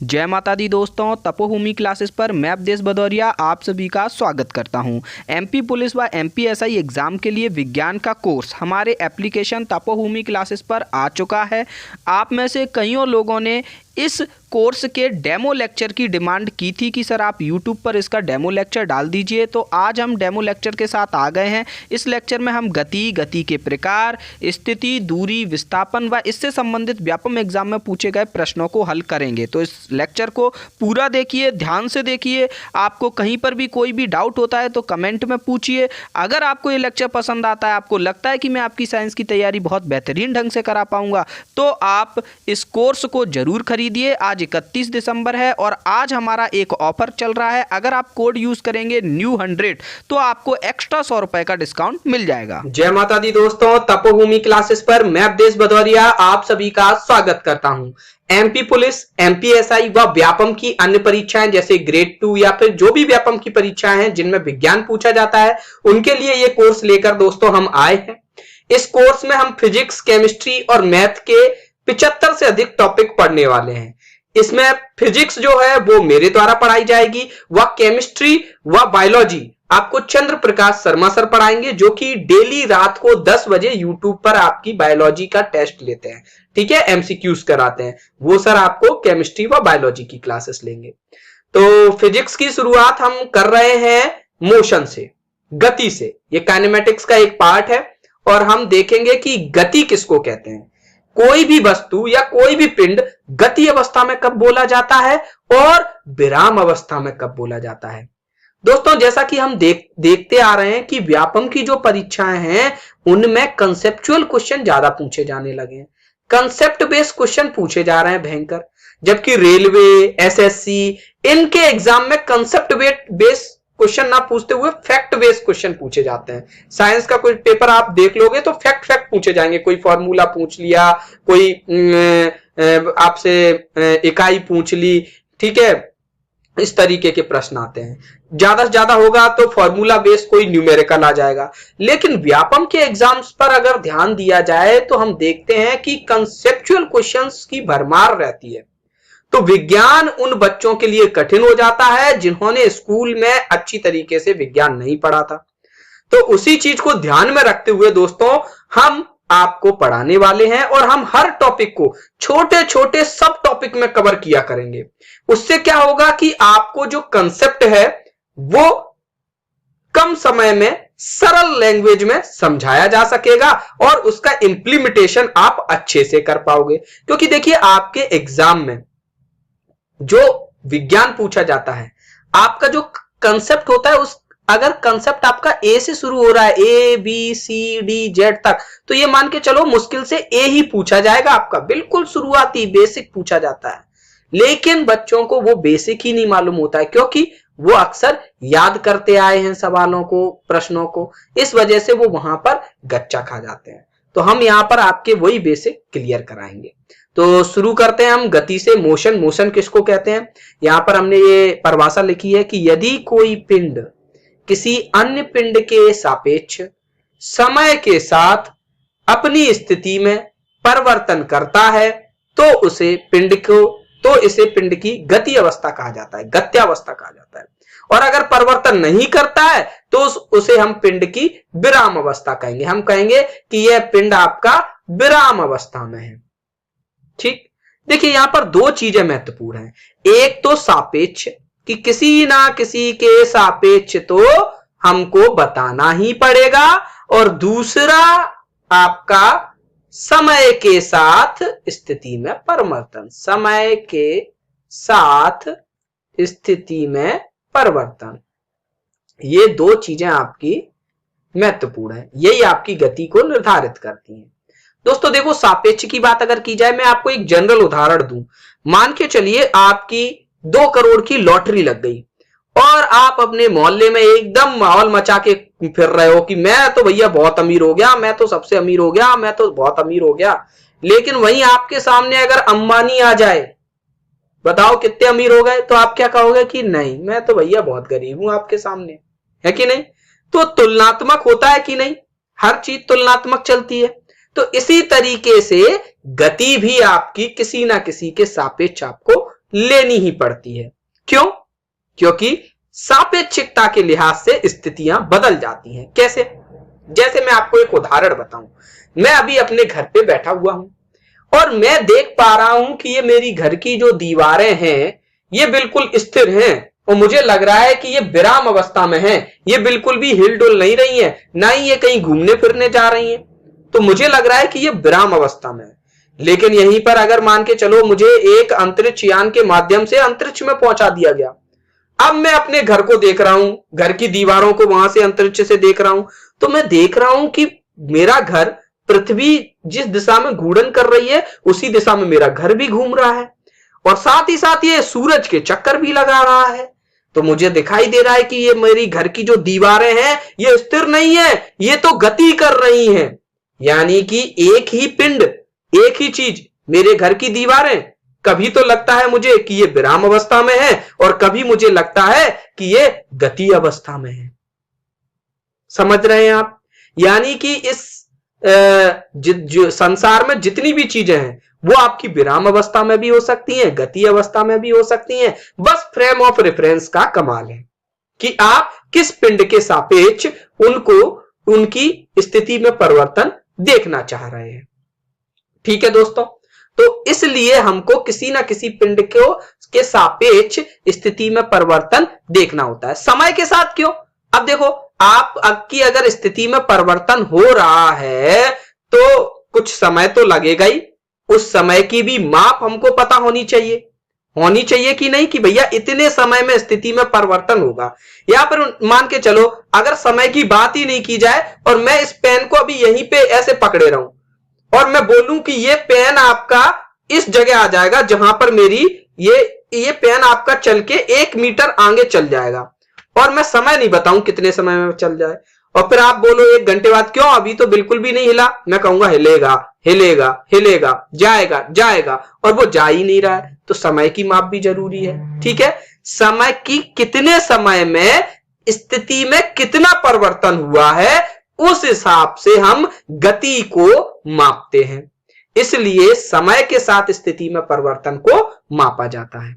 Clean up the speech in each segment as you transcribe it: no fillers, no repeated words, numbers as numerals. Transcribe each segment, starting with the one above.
जय माता दी दोस्तों, तपोभूमि क्लासेस पर मैं अवधेश भदौरिया आप सभी का स्वागत करता हूं। एमपी पुलिस व एमपीएसआई एग्ज़ाम के लिए विज्ञान का कोर्स हमारे एप्लीकेशन तपोभूमि क्लासेस पर आ चुका है। आप में से कईयों लोगों ने इस कोर्स के डेमो लेक्चर की डिमांड की थी कि सर आप यूट्यूब पर इसका डेमो लेक्चर डाल दीजिए, तो आज हम डेमो लेक्चर के साथ आ गए हैं। इस लेक्चर में हम गति के प्रकार, स्थिति, दूरी, विस्थापन व इससे संबंधित व्यापम एग्जाम में पूछे गए प्रश्नों को हल करेंगे। तो इस लेक्चर को पूरा देखिए, ध्यान से देखिए। आपको कहीं पर भी कोई भी डाउट होता है तो कमेंट में पूछिए। अगर आपको ये लेक्चर पसंद आता है, आपको लगता है कि मैं आपकी साइंस की तैयारी बहुत बेहतरीन ढंग से करा पाऊंगा, तो आप इस कोर्स को जरूर खरीदिए। आज 31 दिसंबर है और आज हमारा एक ऑफर चल रहा है। अगर आप कोड यूज करेंगे NEW100 तो आपको एक्स्ट्रा 100 रुपए का डिस्काउंट मिल जाएगा। जय माता दी दोस्तों, तपोभूमि क्लासेस पर मैं अवधेश भदौरिया आप सभी का स्वागत करता हूं। एमपी पुलिस, एमपीएसआई व व्यापम की अन्य परीक्षाएं जैसे ग्रेड 2 या फिर जो भी व्यापम की परीक्षाएं हैं जिनमें विज्ञान पूछा जाता है, उनके लिए ये कोर्स लेकर दोस्तों हम आए हैं। इस कोर्स में हम फिजिक्स, केमिस्ट्री और मैथ के 75 से अधिक टॉपिक पढ़ने वाले हैं। इसमें फिजिक्स जो है वो मेरे द्वारा पढ़ाई जाएगी, व केमिस्ट्री व बायोलॉजी आपको चंद्र प्रकाश शर्मा सर पढ़ाएंगे, जो कि डेली रात को 10 बजे यूट्यूब पर आपकी बायोलॉजी का टेस्ट लेते हैं। ठीक है, एमसीक्यूज कराते हैं। वो सर आपको केमिस्ट्री व बायोलॉजी की क्लासेस लेंगे। तो फिजिक्स की शुरुआत हम कर रहे हैं मोशन से, गति से। ये काइनेमेटिक्स का एक पार्ट है और हम देखेंगे कि गति किसको कहते हैं। कोई भी वस्तु या कोई भी पिंड गति अवस्था में कब बोला जाता है और विराम अवस्था में कब बोला जाता है। दोस्तों, जैसा कि हम देखते आ रहे हैं कि व्यापम की जो परीक्षाएं हैं उनमें कंसेप्चुअल क्वेश्चन ज्यादा पूछे जाने लगे हैं। कंसेप्ट बेस्ड क्वेश्चन पूछे जा रहे हैं भयंकर, जबकि रेलवे, एसएससी इनके एग्जाम में कंसेप्ट बेस्ड क्वेश्चन ना पूछते हुए फैक्ट बेस्ड क्वेश्चन पूछे जाते हैं। साइंस का कोई पेपर आप देख लोगे तो फैक्ट पूछे जाएंगे। कोई फॉर्मूला पूछ लिया, कोई आपसे इकाई पूछ ली, ठीक है, इस तरीके के प्रश्न आते हैं। ज्यादा से ज्यादा होगा तो फॉर्मूला बेस्ड कोई न्यूमेरिकल आ जाएगा। लेकिन व्यापम के एग्जाम्स पर अगर ध्यान दिया जाए तो हम देखते हैं कि कंसेप्चुअल क्वेश्चंस की भरमार रहती है। तो विज्ञान उन बच्चों के लिए कठिन हो जाता है जिन्होंने स्कूल में अच्छी तरीके से विज्ञान नहीं पढ़ा था। तो उसी चीज को ध्यान में रखते हुए दोस्तों हम आपको पढ़ाने वाले हैं और हम हर टॉपिक को छोटे छोटे सब टॉपिक में कवर किया करेंगे। उससे क्या होगा कि आपको जो कंसेप्ट है वो कम समय में सरल लैंग्वेज में समझाया जा सकेगा और उसका इंप्लीमेंटेशन आप अच्छे से कर पाओगे। क्योंकि देखिए, आपके एग्जाम में जो विज्ञान पूछा जाता है, आपका जो कंसेप्ट होता है, उस अगर कंसेप्ट आपका ए से शुरू हो रहा है, A B C D Z तक, तो ये मान के चलो मुश्किल से ए ही पूछा जाएगा। आपका बिल्कुल शुरुआती बेसिक पूछा जाता है। लेकिन बच्चों को वो बेसिक ही नहीं मालूम होता है, क्योंकि वो अक्सर याद करते आए हैं सवालों को, प्रश्नों को। इस वजह से वो वहां पर गच्चा खा जाते हैं। तो हम यहां पर आपके वही बेसिक क्लियर कराएंगे। तो शुरू करते हैं हम गति से। मोशन किसको कहते हैं, यहां पर हमने ये परिभाषा लिखी है कि यदि कोई पिंड किसी अन्य पिंड के सापेक्ष समय के साथ अपनी स्थिति में परिवर्तन करता है तो इसे पिंड की गति अवस्था कहा जाता है, गत्यावस्था कहा जाता है। और अगर परिवर्तन नहीं करता है तो उसे हम पिंड की विराम अवस्था कहेंगे। हम कहेंगे कि यह पिंड आपका विराम अवस्था में है। ठीक, देखिए यहां पर दो चीजें महत्वपूर्ण हैं। एक तो सापेक्ष, कि किसी ना किसी के सापेक्ष तो हमको बताना ही पड़ेगा, और दूसरा आपका समय के साथ स्थिति में परिवर्तन। समय के साथ स्थिति में परिवर्तन, ये दो चीजें आपकी महत्वपूर्ण है। यही आपकी गति को निर्धारित करती हैं। दोस्तों देखो, सापेक्ष की बात अगर की जाए, मैं आपको एक जनरल उदाहरण दूं। मान के चलिए आपकी 2 करोड़ की लॉटरी लग गई और आप अपने मोहल्ले में एकदम माहौल मचा के फिर रहे हो कि मैं तो भैया बहुत अमीर हो गया, मैं तो सबसे अमीर हो गया, मैं तो बहुत अमीर हो गया। लेकिन वहीं आपके सामने अगर अंबानी आ जाए, बताओ कितने अमीर हो गए, तो आप क्या कहोगे कि नहीं, मैं तो भैया बहुत गरीब हूं आपके सामने, है कि नहीं। तो तुलनात्मक होता है कि नहीं, हर चीज तुलनात्मक चलती है। तो इसी तरीके से गति भी आपकी किसी ना किसी के सापेक्ष आपको लेनी ही पड़ती है। क्यों? क्योंकि सापेक्षिकता के लिहाज से स्थितियां बदल जाती हैं। कैसे? जैसे मैं आपको एक उदाहरण बताऊं, मैं अभी अपने घर पे बैठा हुआ हूं और मैं देख पा रहा हूं कि ये मेरी घर की जो दीवारें हैं ये बिल्कुल स्थिर हैं और मुझे लग रहा है कि ये विराम अवस्था में है, ये बिल्कुल भी हिलडुल नहीं रही है, ना ही ये कहीं घूमने फिरने जा रही हैं। तो मुझे लग रहा है कि ये विराम अवस्था में है। लेकिन यहीं पर अगर मान के चलो मुझे एक अंतरिक्ष यान के माध्यम से अंतरिक्ष में पहुंचा दिया गया, अब मैं अपने घर को देख रहा हूं, घर की दीवारों को वहां से अंतरिक्ष से देख रहा हूं, तो मैं देख रहा हूं कि मेरा घर, पृथ्वी जिस दिशा में घूर्णन कर रही है उसी दिशा में मेरा घर भी घूम रहा है और साथ ही साथ ये सूरज के चक्कर भी लगा रहा है। तो मुझे दिखाई दे रहा है कि ये मेरी घर की जो दीवारें हैं ये स्थिर नहीं है, ये तो गति कर रही हैं। यानी कि एक ही पिंड, एक ही चीज, मेरे घर की दीवारें, कभी तो लगता है मुझे कि ये विराम अवस्था में है और कभी मुझे लगता है कि ये गति अवस्था में है। समझ रहे हैं आप? यानी कि इस जो संसार में जितनी भी चीजें हैं वो आपकी विराम अवस्था में भी हो सकती हैं, गति अवस्था में भी हो सकती हैं। बस फ्रेम ऑफ रेफरेंस का कमाल है कि आप किस पिंड के सापेक्ष उनको, उनकी स्थिति में परिवर्तन देखना चाह रहे हैं। ठीक है दोस्तों, तो इसलिए हमको किसी ना किसी पिंड को के सापेक्ष स्थिति में परिवर्तन देखना होता है। समय के साथ क्यों? अब देखो, आपकी अगर स्थिति में परिवर्तन हो रहा है तो कुछ समय तो लगेगा ही, उस समय की भी माप हमको पता होनी चाहिए कि नहीं, कि भैया इतने समय में स्थिति में परिवर्तन होगा। या फिर मान के चलो अगर समय की बात ही नहीं की जाए और मैं इस पेन को अभी यहीं पे ऐसे पकड़े रहूं और मैं बोलूं कि ये पेन आपका इस जगह आ जाएगा जहां पर मेरी ये पेन आपका चल के 1 मीटर आगे चल जाएगा और मैं समय नहीं बताऊं कितने समय में चल जाए, और फिर आप बोलो 1 घंटे बाद क्यों अभी तो बिल्कुल भी नहीं हिला, मैं कहूंगा हिलेगा हिलेगा हिलेगा, जाएगा जाएगा, और वो जा ही नहीं रहा है। तो समय की माप भी जरूरी है। ठीक है, समय की कितने समय में स्थिति में कितना परिवर्तन हुआ है उस हिसाब से हम गति को मापते हैं। इसलिए समय के साथ स्थिति में परिवर्तन को मापा जाता है।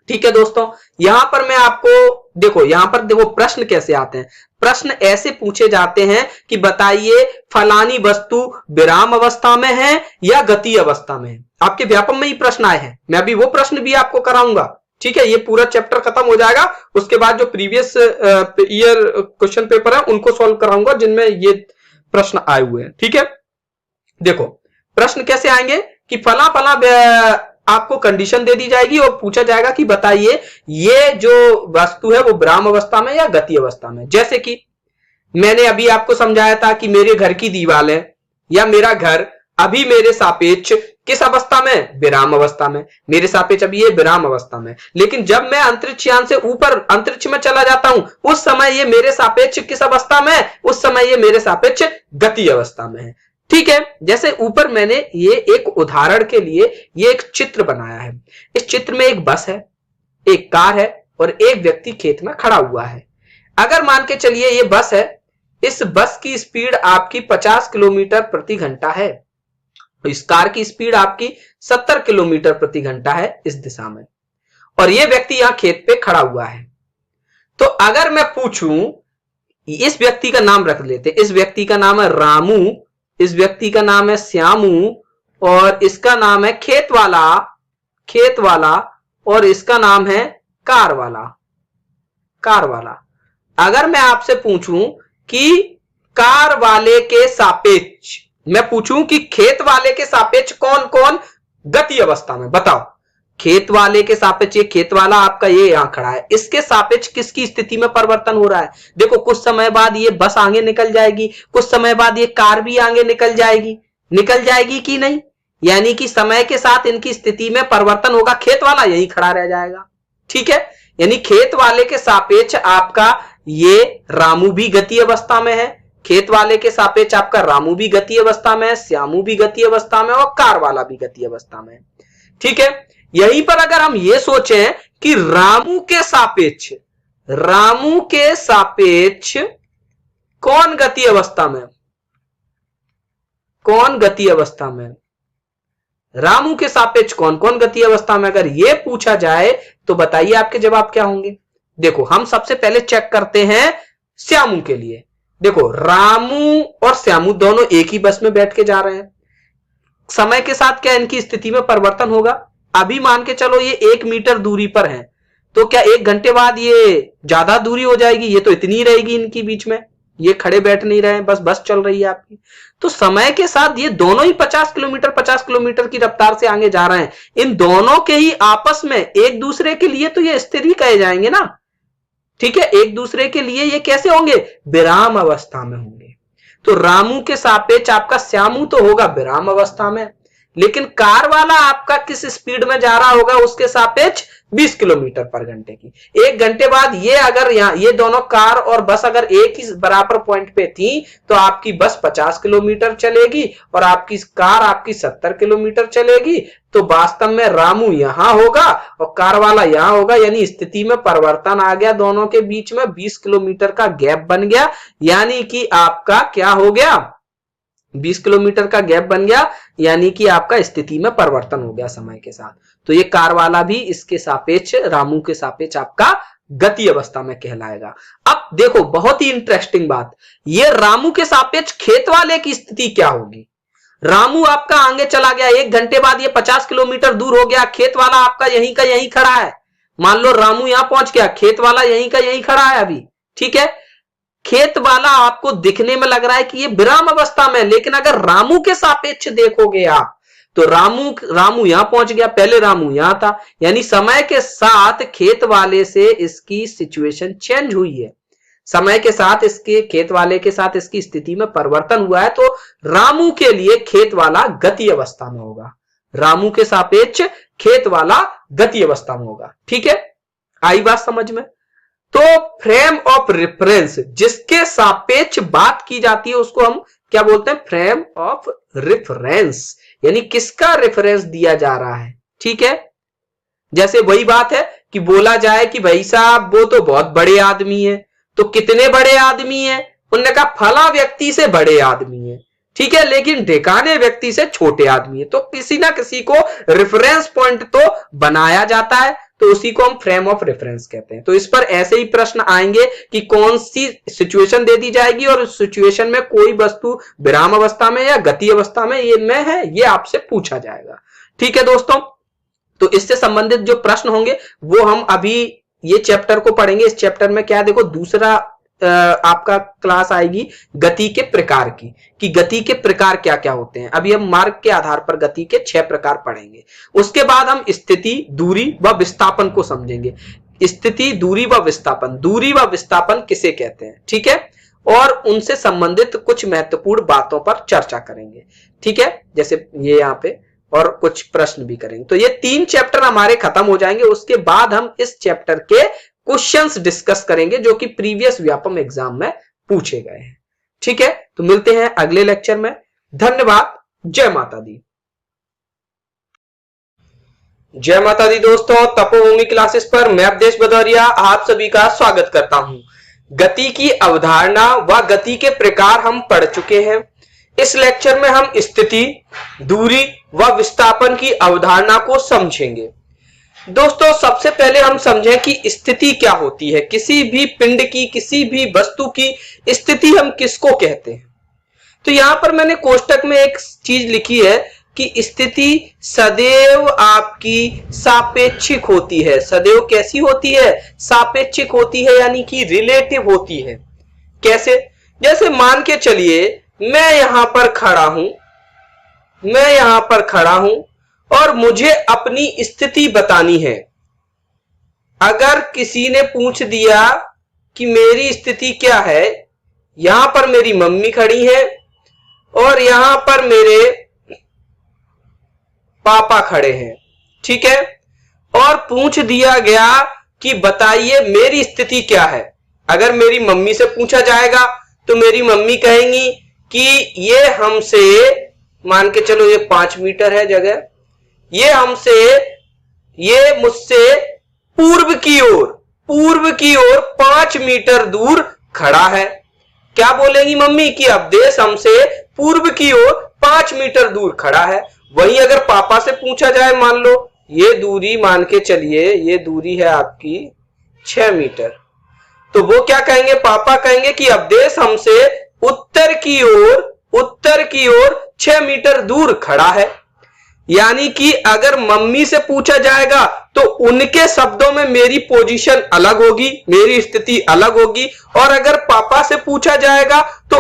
ठीक है दोस्तों, यहां पर मैं आपको देखो प्रश्न कैसे आते हैं। प्रश्न ऐसे पूछे जाते हैं कि बताइए फलानी वस्तु विराम अवस्था में है या गति अवस्था में है। आपके व्यापम में ही प्रश्न आए हैं, मैं अभी वो प्रश्न भी आपको कराऊंगा। ठीक है, ये पूरा चैप्टर खत्म हो जाएगा, उसके बाद जो प्रीवियस ईयर क्वेश्चन पेपर है उनको सॉल्व कराऊंगा जिनमें ये प्रश्न आए हुए हैं। ठीक है, देखो प्रश्न कैसे आएंगे कि फला फला आपको कंडीशन दे दी जाएगी और पूछा जाएगा कि बताइए ये जो वस्तु है वो विराम अवस्था में या गति अवस्था में। जैसे कि मैंने अभी आपको समझाया था कि मेरे घर की दीवारें या मेरा घर अभी मेरे सापेक्ष किस अवस्था में, विराम अवस्था में। मेरे सापेक्ष अभी ये विराम अवस्था में, लेकिन जब मैं अंतरिक्ष यान से ऊपर अंतरिक्ष में चला जाता हूं उस समय ये मेरे सापेक्ष किस अवस्था में, उस समय ये मेरे सापेक्ष गति अवस्था में है। ठीक है, जैसे ऊपर मैंने ये एक उदाहरण के लिए ये एक चित्र बनाया है। इस चित्र में एक बस है, एक कार है और एक व्यक्ति खेत में खड़ा हुआ है। अगर मान के चलिए ये बस है, इस बस की स्पीड आपकी 50 किलोमीटर प्रति घंटा है, इस कार की स्पीड आपकी 70 किलोमीटर प्रति घंटा है इस दिशा में, और ये व्यक्ति यहां खेत पे खड़ा हुआ है। तो अगर मैं पूछूं, इस व्यक्ति का नाम रख लेते, इस व्यक्ति का नाम है रामू, इस व्यक्ति का नाम है श्यामू और इसका नाम है खेत वाला और इसका नाम है कार वाला। अगर मैं आपसे पूछूं कि कार वाले के सापेक्ष, मैं पूछूं कि खेत वाले के सापेक्ष कौन कौन गति अवस्था में, बताओ। खेत वाले के सापेक्ष, ये खेत वाला आपका ये यहां खड़ा है, इसके सापेक्ष किसकी स्थिति में परिवर्तन हो रहा है। देखो कुछ समय बाद ये बस आगे निकल जाएगी, कुछ समय बाद ये कार भी आगे निकल जाएगी कि नहीं, यानी कि समय के साथ इनकी स्थिति में परिवर्तन होगा, खेत वाला यही खड़ा रह जाएगा। ठीक है, यानी खेत वाले के सापेक्ष आपका ये रामू भी गति अवस्था में है, खेत वाले के सापेक्ष आपका रामू भी गति अवस्था में है, श्यामू भी गति अवस्था में और कार वाला भी गति अवस्था में है। ठीक है, यहीं पर अगर हम ये सोचें कि रामू के सापेक्ष कौन गति अवस्था में, रामू के सापेक्ष कौन कौन गति अवस्था में, अगर ये पूछा जाए तो बताइए आपके जवाब क्या होंगे। देखो हम सबसे पहले चेक करते हैं श्यामू के लिए। देखो रामू और श्यामू दोनों एक ही बस में बैठ के जा रहे हैं। समय के साथ क्या इनकी स्थिति में परिवर्तन होगा? अभी मान के चलो ये 1 मीटर दूरी पर है, तो क्या 1 घंटे बाद ये ज्यादा दूरी हो जाएगी? ये तो इतनी रहेगी इनकी बीच में, ये खड़े बैठ नहीं रहे हैं, बस चल रही है आपकी। तो समय के साथ ये दोनों ही 50 किलोमीटर की रफ्तार से आगे जा रहे हैं। इन दोनों के ही आपस में एक दूसरे के लिए तो ये स्थिर ही कहे जाएंगे ना, ठीक है। एक दूसरे के लिए ये कैसे होंगे? विराम अवस्था में होंगे। तो रामू के सापेक्ष आपका श्यामू तो होगा विराम अवस्था में, लेकिन कार वाला आपका किस स्पीड में जा रहा होगा? उसके सापेक्ष 20 किलोमीटर पर घंटे की। 1 घंटे बाद ये अगर ये दोनों कार और बस अगर एक ही बराबर पॉइंट पे थी तो आपकी बस 50 किलोमीटर चलेगी और आपकी कार आपकी 70 किलोमीटर चलेगी। तो वास्तव में रामू यहां होगा और कार वाला यहां होगा, यानी स्थिति में परिवर्तन आ गया, दोनों के बीच में 20 किलोमीटर का गैप बन गया, यानी कि आपका क्या हो गया? 20 किलोमीटर का गैप बन गया, यानी कि आपका स्थिति में परिवर्तन हो गया समय के साथ। तो ये कार वाला भी इसके सापेक्ष रामू के सापेक्ष आपका गति अवस्था में कहलाएगा। अब देखो बहुत ही इंटरेस्टिंग बात, ये रामू के सापेक्ष खेत वाले की स्थिति क्या होगी? रामू आपका आगे चला गया, 1 घंटे बाद ये 50 किलोमीटर दूर हो गया, खेत वाला आपका यहीं का यहीं खड़ा है। मान लो रामू यहां पहुंच गया, खेत वाला यहीं का यहीं खड़ा है अभी, ठीक है। खेत वाला आपको दिखने में लग रहा है कि ये विराम अवस्था में, लेकिन अगर रामू के सापेक्ष देखोगे आप तो रामू यहां पहुंच गया, पहले रामू यहां था, यानी समय के साथ खेत वाले से इसकी सिचुएशन चेंज हुई है। समय के साथ इसके खेत वाले के साथ इसकी स्थिति में परिवर्तन हुआ है, तो रामू के लिए खेत वाला गति अवस्था में होगा, रामू के सापेक्ष खेत वाला गति अवस्था में होगा, ठीक है। आई बात समझ में? तो फ्रेम ऑफ रेफरेंस, जिसके सापेक्ष बात की जाती है उसको हम क्या बोलते हैं? फ्रेम ऑफ रेफरेंस, यानी किसका रेफरेंस दिया जा रहा है, ठीक है। जैसे वही बात है कि बोला जाए कि भाई साहब वो तो बहुत बड़े आदमी है, तो कितने बड़े आदमी है? उन्होंने कहा फला व्यक्ति से बड़े आदमी है, ठीक है, लेकिन ढेकाने व्यक्ति से छोटे आदमी है। तो किसी ना किसी को रेफरेंस पॉइंट तो बनाया जाता है, तो उसी को हम फ्रेम ऑफ रेफरेंस कहते हैं। तो इस पर ऐसे ही प्रश्न आएंगे कि कौन सी सिचुएशन दे दी जाएगी और उस सिचुएशन में कोई वस्तु विराम अवस्था में या गति अवस्था में ये में है, ये आपसे पूछा जाएगा, ठीक है दोस्तों। तो इससे संबंधित जो प्रश्न होंगे वो हम अभी ये चैप्टर को पढ़ेंगे। इस चैप्टर में क्या देखो, दूसरा आपका क्लास आएगी गति के प्रकार की, कि गति के प्रकार क्या क्या होते हैं। अभी हम मार्ग के आधार पर गति के 6 प्रकार पढ़ेंगे। उसके बाद हम स्थिति, दूरी व विस्थापन को समझेंगे। स्थिति, दूरी व विस्थापन, दूरी व विस्थापन किसे कहते हैं, ठीक है, और उनसे संबंधित कुछ महत्वपूर्ण बातों पर चर्चा करेंगे, ठीक है, जैसे ये यहाँ पे, और कुछ प्रश्न भी करेंगे। तो ये 3 चैप्टर हमारे खत्म हो जाएंगे। उसके बाद हम इस चैप्टर के क्वेश्चंस डिस्कस करेंगे जो कि प्रीवियस व्यापम एग्जाम में पूछे गए हैं, ठीक है। तो मिलते हैं अगले लेक्चर में। धन्यवाद। जय माता दी। जय माता दी दोस्तों, तपोभूमि क्लासेस पर मैं अवधेश भदौरिया आप सभी का स्वागत करता हूं। गति की अवधारणा व गति के प्रकार हम पढ़ चुके हैं। इस लेक्चर में हम स्थिति, दूरी व विस्थापन की अवधारणा को समझेंगे। दोस्तों सबसे पहले हम समझें कि स्थिति क्या होती है। किसी भी पिंड की, किसी भी वस्तु की स्थिति हम किसको कहते हैं? तो यहां पर मैंने कोष्टक में एक चीज लिखी है कि स्थिति सदैव आपकी सापेक्षिक होती है। सदैव कैसी होती है? सापेक्षिक होती है, यानी कि रिलेटिव होती है। कैसे? जैसे मान के चलिए मैं यहां पर खड़ा हूं और मुझे अपनी स्थिति बतानी है। अगर किसी ने पूछ दिया कि मेरी स्थिति क्या है, यहां पर मेरी मम्मी खड़ी है और यहां पर मेरे पापा खड़े हैं, ठीक है, और पूछ दिया गया कि बताइए मेरी स्थिति क्या है। अगर मेरी मम्मी से पूछा जाएगा तो मेरी मम्मी कहेंगी कि ये हमसे, मान के चलो ये 5 मीटर है जगह, ये मुझसे पूर्व की ओर 5 मीटर दूर खड़ा है। क्या बोलेंगी मम्मी? कि अवधेश हमसे पूर्व की ओर 5 मीटर दूर खड़ा है। वहीं अगर पापा से पूछा जाए, मान लो ये दूरी, मान के चलिए ये दूरी है आपकी 6 मीटर, तो वो क्या कहेंगे, पापा कहेंगे कि अवधेश हमसे उत्तर की ओर 6 मीटर दूर खड़ा है। यानी कि अगर मम्मी से पूछा जाएगा तो उनके शब्दों में मेरी पोजीशन अलग होगी, मेरी स्थिति अलग होगी, और अगर पापा से पूछा जाएगा तो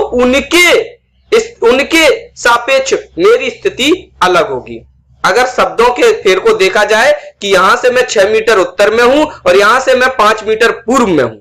उनके सापेक्ष मेरी स्थिति अलग होगी। अगर शब्दों के फेर को देखा जाए कि यहां से मैं 6 मीटर उत्तर में हूं और यहां से मैं 5 मीटर पूर्व में हूं,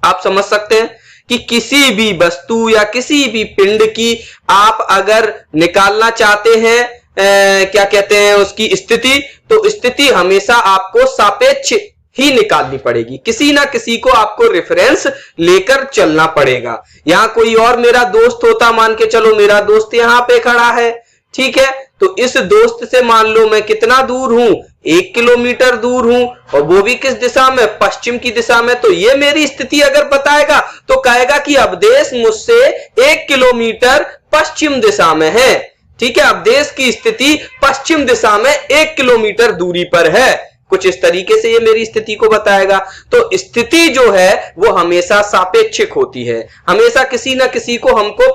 आप समझ सकते हैं कि किसी भी वस्तु या किसी भी पिंड की आप अगर निकालना चाहते हैं क्या कहते हैं उसकी स्थिति, तो स्थिति हमेशा आपको सापेक्ष ही निकालनी पड़ेगी, किसी ना किसी को आपको रेफरेंस लेकर चलना पड़ेगा। यहां कोई और मेरा दोस्त होता, मान के चलो मेरा दोस्त यहां पे खड़ा है, ठीक है, तो इस दोस्त से मान लो मैं कितना दूर हूं, 1 किलोमीटर दूर हूं, और वो भी किस दिशा में, पश्चिम की दिशा में। तो ये मेरी स्थिति अगर बताएगा तो कहेगा कि अवधेश मुझसे 1 किलोमीटर पश्चिम दिशा में है, ठीक है, अवधेश की स्थिति पश्चिम दिशा में 1 किलोमीटर दूरी पर है। कुछ इस तरीके से ये मेरी स्थिति को बताएगा। तो स्थिति जो है वो हमेशा सापेक्षिक होती है, हमेशा किसी ना किसी को हमको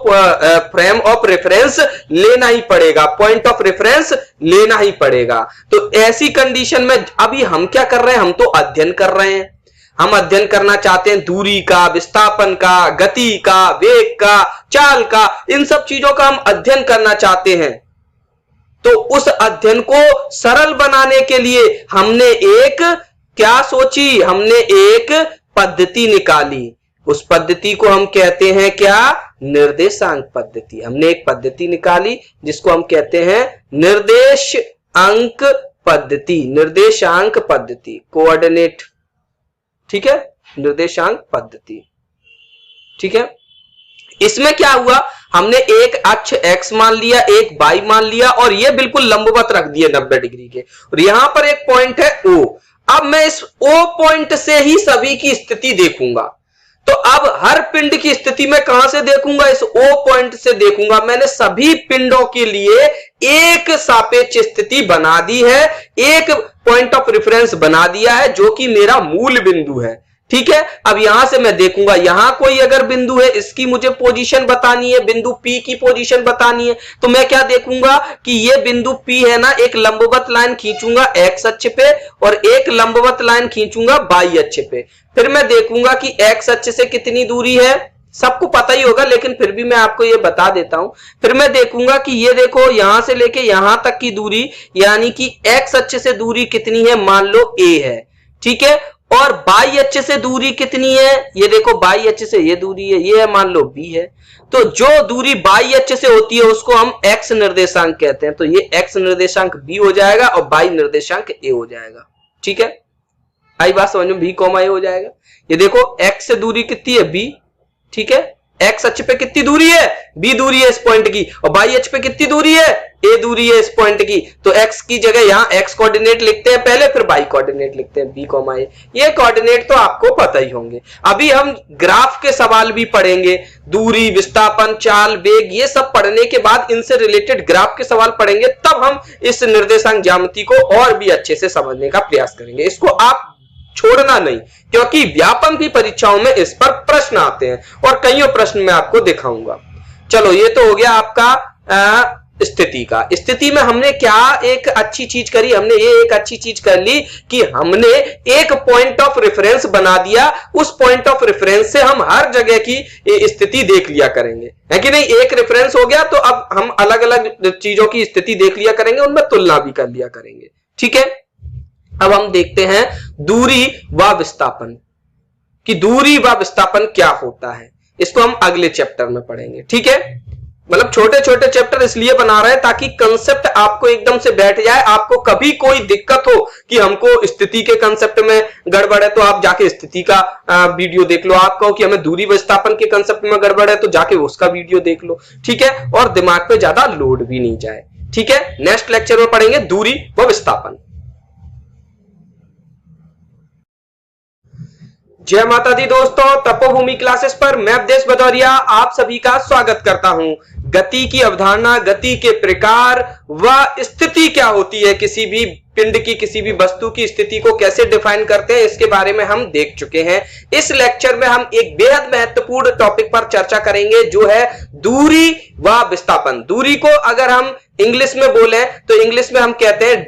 फ्रेम ऑफ रेफरेंस लेना ही पड़ेगा, पॉइंट ऑफ रेफरेंस लेना ही पड़ेगा। तो ऐसी कंडीशन में अभी हम क्या कर रहे हैं, हम तो अध्ययन कर रहे हैं, हम अध्ययन करना चाहते हैं दूरी का, विस्थापन का, गति का, वेग का, चाल का, इन सब चीजों का हम अध्ययन करना चाहते हैं। तो उस अध्ययन को सरल बनाने के लिए हमने एक क्या सोची, हमने एक पद्धति निकाली। उस पद्धति को हम कहते हैं क्या, निर्देशांक पद्धति। हमने एक पद्धति निकाली जिसको हम कहते हैं निर्देशांक पद्धति, कोऑर्डिनेट, ठीक है, निर्देशांक पद्धति, ठीक है। इसमें क्या हुआ, हमने एक अक्ष x मान लिया, एक y मान लिया, और ये बिल्कुल लंबवत रख दिए 90 डिग्री के, और यहां पर एक पॉइंट है O। अब मैं इस O पॉइंट से ही सभी की स्थिति देखूंगा। तो अब हर पिंड की स्थिति में कहां से देखूंगा, इस O पॉइंट से देखूंगा। मैंने सभी पिंडों के लिए एक सापेक्ष स्थिति बना दी है, एक पॉइंट ऑफ रेफरेंस बना दिया है जो कि मेरा मूल बिंदु है, ठीक है। अब यहां से मैं देखूंगा, यहां कोई अगर बिंदु है, इसकी मुझे पोजीशन बतानी है, बिंदु P की पोजीशन बतानी है, तो मैं क्या देखूंगा कि ये बिंदु P है ना, एक लंबवत लाइन खींचूंगा x अक्ष पे और एक लंबवत लाइन खींचूंगा y अक्ष पे। फिर मैं देखूंगा कि x अक्ष से कितनी दूरी है, सबको पता ही होगा लेकिन फिर भी मैं आपको ये बता देता हूं। फिर मैं देखूंगा कि ये देखो यहां से लेके यहां तक की दूरी, यानी कि x अक्ष से दूरी कितनी है, मान लो a है, ठीक है, और y अक्ष से दूरी कितनी है, ये देखो y अक्ष से ये दूरी है, ये है मान लो b है। तो जो दूरी y अक्ष से होती है उसको हम x निर्देशांक कहते हैं। तो ये x निर्देशांक b हो जाएगा और y निर्देशांक a हो जाएगा, ठीक है। आई बात समझ में, b, a हो जाएगा। ये देखो x से दूरी कितनी है, b, ठीक है, x अक्ष पे कितनी दूरी है, b दूरी है इस पॉइंट की, और y अक्ष पे कितनी दूरी है, a दूरी है इस पॉइंट की। तो x की जगह यहां x कोऑर्डिनेट लिखते हैं पहले, फिर y कोऑर्डिनेट लिखते हैं, b, a। ये कोऑर्डिनेट तो आपको पता ही होंगे। अभी हम ग्राफ के सवाल भी पढ़ेंगे, दूरी, विस्थापन, चाल, वेग, ये सब पढ़ने के बाद इनसे रिलेटेड ग्राफ के सवाल पढ़ेंगे, तब हम इस निर्देशांक ज्यामिति को और भी अच्छे से समझने का प्रयास करेंगे। इसको आप छोड़ना नहीं, क्योंकि व्यापम की परीक्षाओं में इस पर प्रश्न आते हैं और कईयों प्रश्न मैं आपको दिखाऊंगा। चलो, ये तो हो गया आपका स्थिति का। स्थिति में हमने क्या एक अच्छी चीज करी, हमने ये एक अच्छी चीज कर ली कि हमने एक पॉइंट ऑफ रेफरेंस बना दिया। उस पॉइंट ऑफ रेफरेंस से हम हर जगह की स्थिति देख लिया करेंगे, है कि नहीं। एक रेफरेंस हो गया तो अब हम अलग अलग चीजों की स्थिति देख लिया करेंगे, उनमें तुलना भी कर लिया करेंगे, ठीक है। अब हम देखते हैं दूरी व विस्थापन कि दूरी व विस्थापन क्या होता है। इसको हम अगले चैप्टर में पढ़ेंगे, ठीक है। मतलब छोटे छोटे चैप्टर इसलिए बना रहे हैं ताकि कंसेप्ट आपको एकदम से बैठ जाए। आपको कभी कोई दिक्कत हो कि हमको स्थिति के कंसेप्ट में गड़बड़ है तो आप जाके स्थिति का वीडियो देख लो। आप कहो कि हमें दूरी विस्थापन के कंसेप्ट में गड़बड़ है तो जाके उसका वीडियो देख लो, ठीक है, और दिमाग पे ज्यादा लोड भी नहीं जाए, ठीक है। नेक्स्ट लेक्चर में पढ़ेंगे दूरी व विस्थापन। जय माता दी दोस्तों, तपोभूमि क्लासेस पर मैं अवधेश भदौरिया आप सभी का स्वागत करता हूं। गति की अवधारणा, गति के प्रकार व स्थिति क्या होती है, किसी भी पिंड की, किसी भी वस्तु की स्थिति को कैसे डिफाइन करते हैं, इसके बारे में हम देख चुके हैं। इस लेक्चर में हम एक बेहद महत्वपूर्ण टॉपिक पर चर्चा करेंगे जो है दूरी व विस्थापन। दूरी को अगर हम इंग्लिश में बोले तो इंग्लिश में हम कहते हैं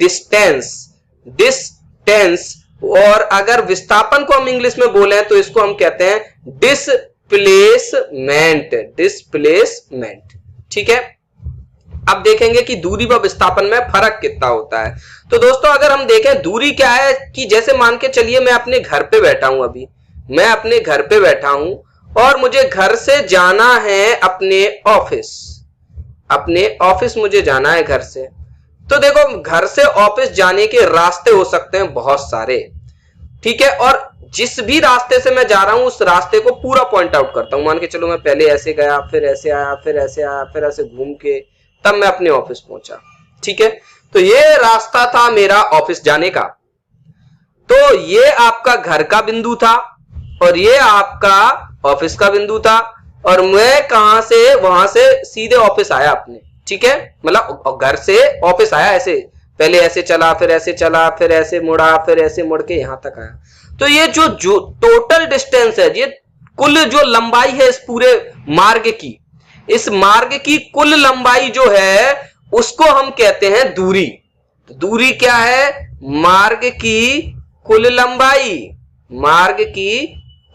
डिस्टेंस, और अगर विस्थापन को हम इंग्लिश में बोले तो इसको हम कहते हैं डिस्प्लेसमेंट। ठीक है, अब देखेंगे कि दूरी व विस्थापन में फर्क कितना होता है। तो दोस्तों अगर हम देखें दूरी क्या है, कि जैसे मान के चलिए मैं अपने घर पे बैठा हूं, अभी मैं अपने घर पे बैठा हूं और मुझे घर से जाना है अपने ऑफिस मुझे जाना है घर से। तो देखो घर से ऑफिस जाने के रास्ते हो सकते हैं बहुत सारे, ठीक है, और जिस भी रास्ते से मैं जा रहा हूं उस रास्ते को पूरा पॉइंट आउट करता हूं। मान के चलो मैं पहले ऐसे गया, फिर ऐसे आया, फिर ऐसे आया, फिर ऐसे घूम के तब मैं अपने ऑफिस पहुंचा। ठीक है, तो ये रास्ता था मेरा ऑफिस जाने का। तो ये आपका घर का बिंदु था और ये आपका ऑफिस का बिंदु था, और मैं कहां से, वहां से सीधे ऑफिस आया अपने। ठीक है, मतलब घर से ऑफिस आया, ऐसे पहले ऐसे चला, फिर ऐसे चला, फिर ऐसे मुड़ा, फिर ऐसे मुड़ के यहां तक आया। तो ये जो टोटल डिस्टेंस है, ये कुल जो लंबाई है इस पूरे मार्ग की, इस मार्ग की कुल लंबाई जो है उसको हम कहते हैं दूरी। तो दूरी क्या है, मार्ग की कुल लंबाई, मार्ग की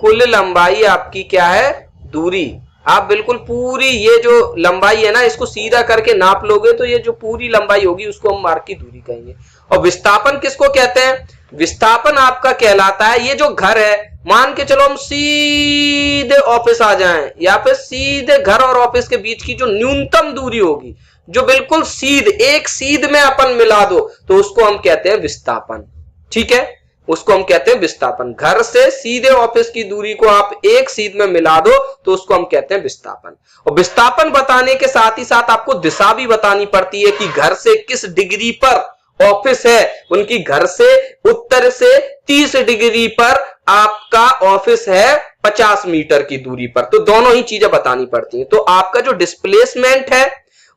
कुल लंबाई आपकी क्या है, दूरी। आप बिल्कुल पूरी ये जो लंबाई है ना, इसको सीधा करके नाप लोगे तो ये जो पूरी लंबाई होगी उसको हम मार्ग की दूरी कहेंगे। और विस्थापन किसको कहते हैं, विस्थापन आपका कहलाता है ये जो घर है, मान के चलो हम सीधे ऑफिस आ जाएं, या फिर सीधे घर और ऑफिस के बीच की जो न्यूनतम दूरी होगी, जो बिल्कुल एक सीध में अपन मिला दो, तो उसको हम कहते हैं विस्थापन। ठीक है, उसको हम कहते हैं विस्थापन। घर से सीधे ऑफिस की दूरी को आप एक सीध में मिला दो तो उसको हम कहते हैं विस्थापन। और विस्थापन बताने के साथ ही साथ आपको दिशा भी बतानी पड़ती है कि घर से किस डिग्री पर ऑफिस है। उनकी घर से उत्तर से 30 डिग्री पर आपका ऑफिस है 50 मीटर की दूरी पर, तो दोनों ही चीजें बतानी पड़ती हैं। तो आपका जो डिस्प्लेसमेंट है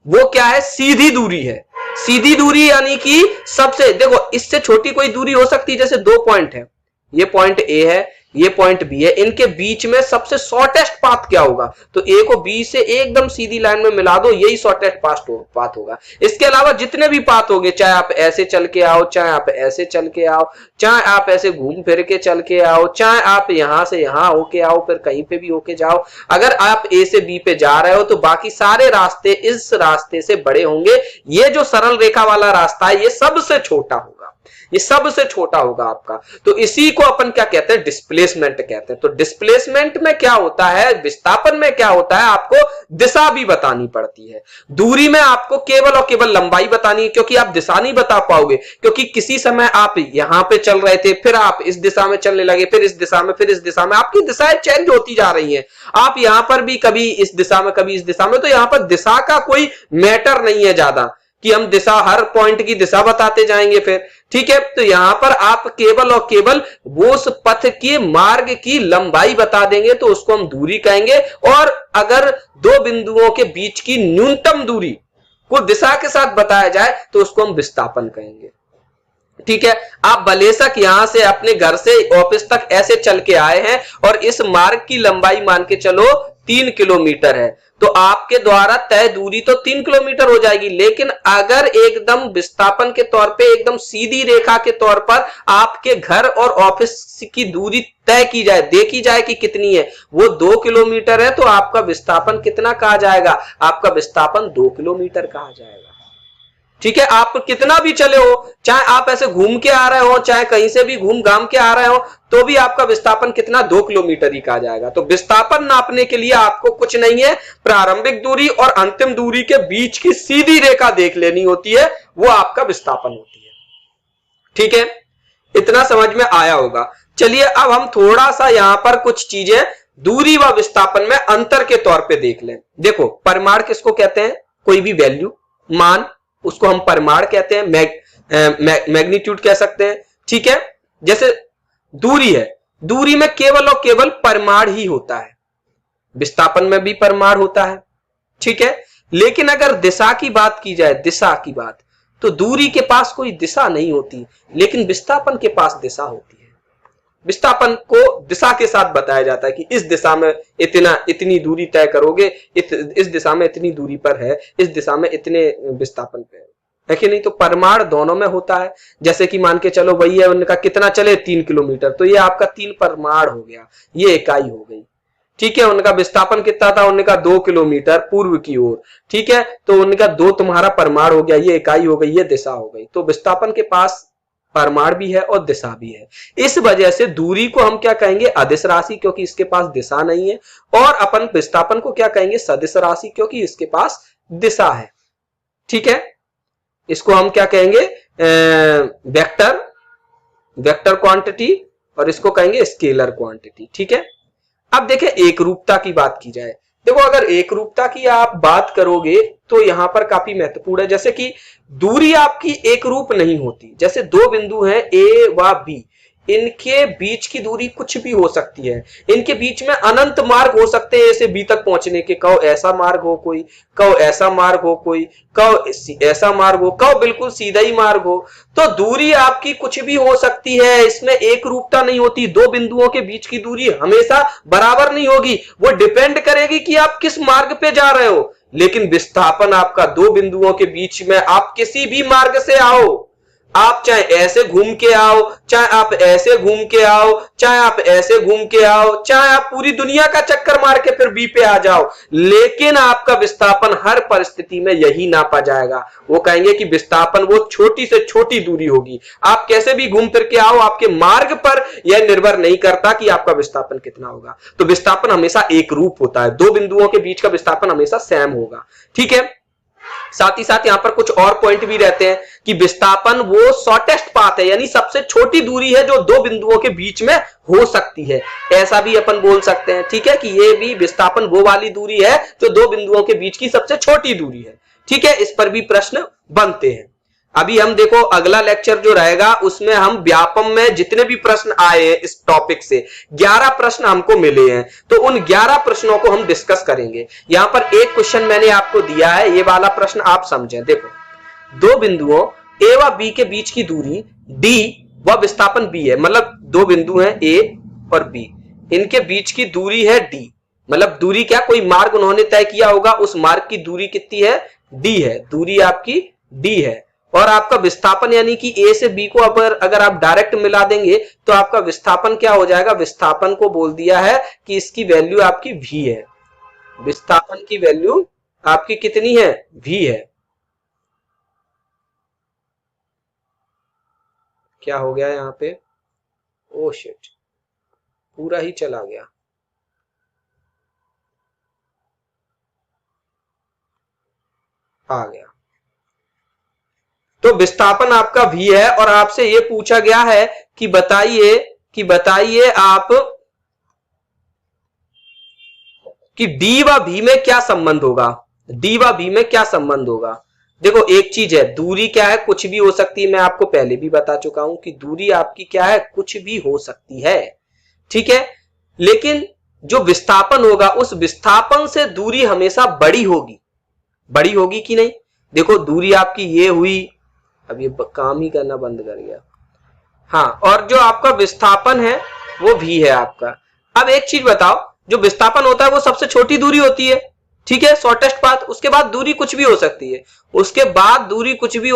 वो क्या है, सीधी दूरी है। सीधी दूरी यानी कि सबसे, देखो इससे छोटी कोई दूरी हो सकती है, जैसे 2 पॉइंट है, ये पॉइंट ए है, ये पॉइंट बी है, इनके बीच में सबसे शॉर्टेस्ट पाथ क्या होगा, तो ए को बी से एकदम सीधी लाइन में मिला दो, यही शॉर्टेस्ट पाथ होगा। इसके अलावा जितने भी पाथ होंगे, चाहे आप ऐसे चल के आओ, चाहे आप ऐसे चल के आओ, चाहे आप ऐसे घूम फिर के चल के आओ, चाहे आप यहां से यहां होके आओ, फिर कहीं पे भी होके जाओ, अगर आप ए से बी पे जा रहे हो तो बाकी सारे रास्ते इस रास्ते से बड़े होंगे। ये जो सरल रेखा वाला रास्ता है ये सबसे छोटा होगा, ये सबसे छोटा होगा आपका। तो इसी को अपन क्या कहते हैं, डिस्प्लेसमेंट कहते हैं। तो डिस्प्लेसमेंट में क्या होता है, विस्थापन में क्या होता है, आपको दिशा भी बतानी पड़ती है। दूरी में आपको केवल और केवल लंबाई बतानी है, क्योंकि आप दिशा नहीं बता पाओगे, क्योंकि किसी समय आप यहां पे चल रहे थे, फिर आप इस दिशा में चलने लगे, फिर इस दिशा में, फिर इस दिशा में, आपकी दिशाएं चेंज होती जा रही हैं। आप यहां पर भी कभी इस दिशा में, कभी इस दिशा में, तो यहां पर दिशा का कोई मैटर नहीं है ज्यादा कि हम दिशा, हर पॉइंट की दिशा बताते जाएंगे फिर। ठीक है, तो यहां पर आप केवल और केवल वो उस पथ के मार्ग की लंबाई बता देंगे तो उसको हम दूरी कहेंगे। और अगर 2 बिंदुओं के बीच की न्यूनतम दूरी को दिशा के साथ बताया जाए तो उसको हम विस्थापन कहेंगे। ठीक है, आप बेशक यहां से अपने घर से ऑफिस तक ऐसे चल के आए हैं और इस मार्ग की लंबाई मान के चलो 3 किलोमीटर है, तो आपके द्वारा तय दूरी तो 3 किलोमीटर हो जाएगी। लेकिन अगर एकदम विस्थापन के तौर पे, एकदम सीधी रेखा के तौर पर आपके घर और ऑफिस की दूरी तय की जाए, देखी जाए कि कितनी है, वो 2 किलोमीटर है, तो आपका विस्थापन कितना कहा जाएगा, आपका विस्थापन 2 किलोमीटर कहा जाएगा। ठीक है, आप कितना भी चले हो, चाहे आप ऐसे घूम के आ रहे हो, चाहे कहीं से भी घूम घाम के आ रहे हो, तो भी आपका विस्थापन कितना, 2 किलोमीटर ही कहा जाएगा। तो विस्थापन नापने के लिए आपको कुछ नहीं है, प्रारंभिक दूरी और अंतिम दूरी के बीच की सीधी रेखा देख लेनी होती है, वो आपका विस्थापन होती है। ठीक है, इतना समझ में आया होगा। चलिए अब हम थोड़ा सा यहां पर कुछ चीजें दूरी व विस्थापन में अंतर के तौर पे देख लें। देखो परिमाण किसको कहते हैं, कोई भी वैल्यू, मान, उसको हम परिमाण कहते हैं, मैग्नीट्यूड कह सकते हैं। ठीक है, जैसे दूरी है, दूरी में केवल और केवल परिमाण ही होता है, विस्थापन में भी परिमाण होता है। ठीक है, लेकिन अगर दिशा की बात की जाए, दिशा की बात, तो दूरी के पास कोई दिशा नहीं होती, लेकिन विस्थापन के पास दिशा होती है। विस्थापन को दिशा के साथ बताया जाता है कि इस दिशा में इतनी दूरी तय करोगे, इस दिशा में इतनी दूरी पर है, इस दिशा में इतने विस्थापन पे है कि नहीं। तो परिमाण दोनों में होता है। जैसे कि मान के चलो वही है, उनका कितना चले 3 किलोमीटर, तो ये आपका 3 परिमाण हो गया, ये इकाई हो गई। ठीक है, उनका विस्थापन कितना था, उनका 2 किलोमीटर पूर्व की ओर। ठीक है, तो उनका 2 तुम्हारा परिमाण हो गया, ये इकाई हो गई, ये दिशा हो गई। तो विस्थापन के पास परिमाण भी है और दिशा भी है। इस वजह से दूरी को हम क्या कहेंगे, अदिश राशि, क्योंकि इसके पास दिशा नहीं है। और अपन विस्थापन को क्या कहेंगे, सदिश राशि, क्योंकि इसके पास दिशा है। ठीक है, इसको हम क्या कहेंगे, वेक्टर क्वांटिटी, और इसको कहेंगे स्केलर क्वांटिटी। ठीक है, अब देखें एक रूपता की बात की जाए। देखो अगर एक रूपता की आप बात करोगे तो यहां पर काफी महत्वपूर्ण है। जैसे कि दूरी आपकी एक रूप नहीं होती। जैसे दो बिंदु हैं ए व बी, इनके बीच की दूरी कुछ भी हो सकती है। इनके बीच में अनंत मार्ग हो सकते हैं ए से बी तक पहुंचने के। कहो ऐसा मार्ग हो कोई, कहो ऐसा मार्ग हो कोई, कहो ऐसा मार्ग हो, कहो बिल्कुल सीधा ही मार्ग हो। तो दूरी आपकी कुछ भी हो सकती है, इसमें एक रूपता नहीं होती। दो बिंदुओं के बीच की दूरी हमेशा बराबर नहीं होगी, वो डिपेंड करेगी कि आप किस मार्ग पे जा रहे हो। लेकिन विस्थापन आपका दो बिंदुओं के बीच में, आप किसी भी मार्ग से आओ, आप चाहे ऐसे घूम के आओ, चाहे आप ऐसे घूम के आओ, चाहे आप ऐसे घूम के आओ, चाहे आप पूरी दुनिया का चक्कर मार के फिर बी पे आ जाओ, लेकिन आपका विस्थापन हर परिस्थिति में यही नापा जाएगा। वो कहेंगे कि विस्थापन वो छोटी से छोटी दूरी होगी। आप कैसे भी घूम फिर के आओ, आपके मार्ग पर यह निर्भर नहीं करता कि आपका विस्थापन कितना होगा। तो विस्थापन हमेशा एक रूप होता है, दो बिंदुओं के बीच का विस्थापन हमेशा सेम होगा। ठीक है, साथ ही साथ यहां पर कुछ और पॉइंट भी रहते हैं कि विस्थापन वो शॉर्टेस्ट पाथ है, यानी सबसे छोटी दूरी है जो दो बिंदुओं के बीच में हो सकती है, ऐसा भी अपन बोल सकते हैं। ठीक है, कि ये भी विस्थापन वो वाली दूरी है जो दो बिंदुओं के बीच की सबसे छोटी दूरी है। ठीक है, इस पर भी प्रश्न बनते हैं। अभी हम देखो अगला लेक्चर जो रहेगा उसमें हम व्यापम में जितने भी प्रश्न आए हैं इस टॉपिक से 11 प्रश्न हमको मिले हैं, तो उन 11 प्रश्नों को हम डिस्कस करेंगे। यहां पर एक क्वेश्चन मैंने आपको दिया है, ये वाला प्रश्न आप समझें। देखो दो बिंदुओं ए व बी के बीच की दूरी डी व विस्थापन बी है, मतलब दो बिंदु हैं ए और बी, इनके बीच की दूरी है डी। मतलब दूरी क्या, कोई मार्ग उन्होंने तय किया होगा, उस मार्ग की दूरी कितनी है, डी है, दूरी आपकी डी है। और आपका विस्थापन यानी कि ए से बी को अगर आप डायरेक्ट मिला देंगे तो आपका विस्थापन क्या हो जाएगा, विस्थापन को बोल दिया है कि इसकी वैल्यू आपकी v है। विस्थापन की वैल्यू आपकी कितनी है, v है। क्या हो गया यहां पे, ओ शिट, पूरा ही चला गया। आ गया। तो विस्थापन आपका v है और आपसे यह पूछा गया है कि बताइए आप कि d व v में क्या संबंध होगा, d व v में क्या संबंध होगा। देखो एक चीज है, दूरी क्या है, कुछ भी हो सकती है। मैं आपको पहले भी बता चुका हूं कि दूरी आपकी क्या है, कुछ भी हो सकती है। ठीक है, लेकिन जो विस्थापन होगा उस विस्थापन से दूरी हमेशा बड़ी होगी कि नहीं। देखो दूरी आपकी ये हुई, अब ये काम ही करना बंद कर गया। हाँ, और जो आपका विस्थापन है वो भी है आपका। अब एक चीज बताओ, जो विस्थापन होता है वो सबसे छोटी दूरी होती है, ठीक है, शॉर्टेस्ट पाथ। उसके बाद दूरी कुछ भी हो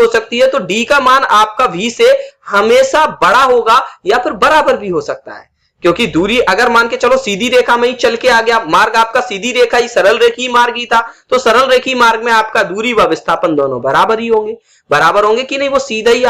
सकती है, तो डी का मान आपका वी से हमेशा बड़ा होगा या फिर बराबर भी हो सकता है। क्योंकि दूरी अगर मान के चलो सीधी रेखा में ही चल के आ गया, मार्ग आपका सीधी रेखा ही, सरल रेखी मार्ग ही था, तो सरल रेखी मार्ग में आपका दूरी व विस्थापन दोनों बराबर होंगे कि नहीं। वो सीधा ही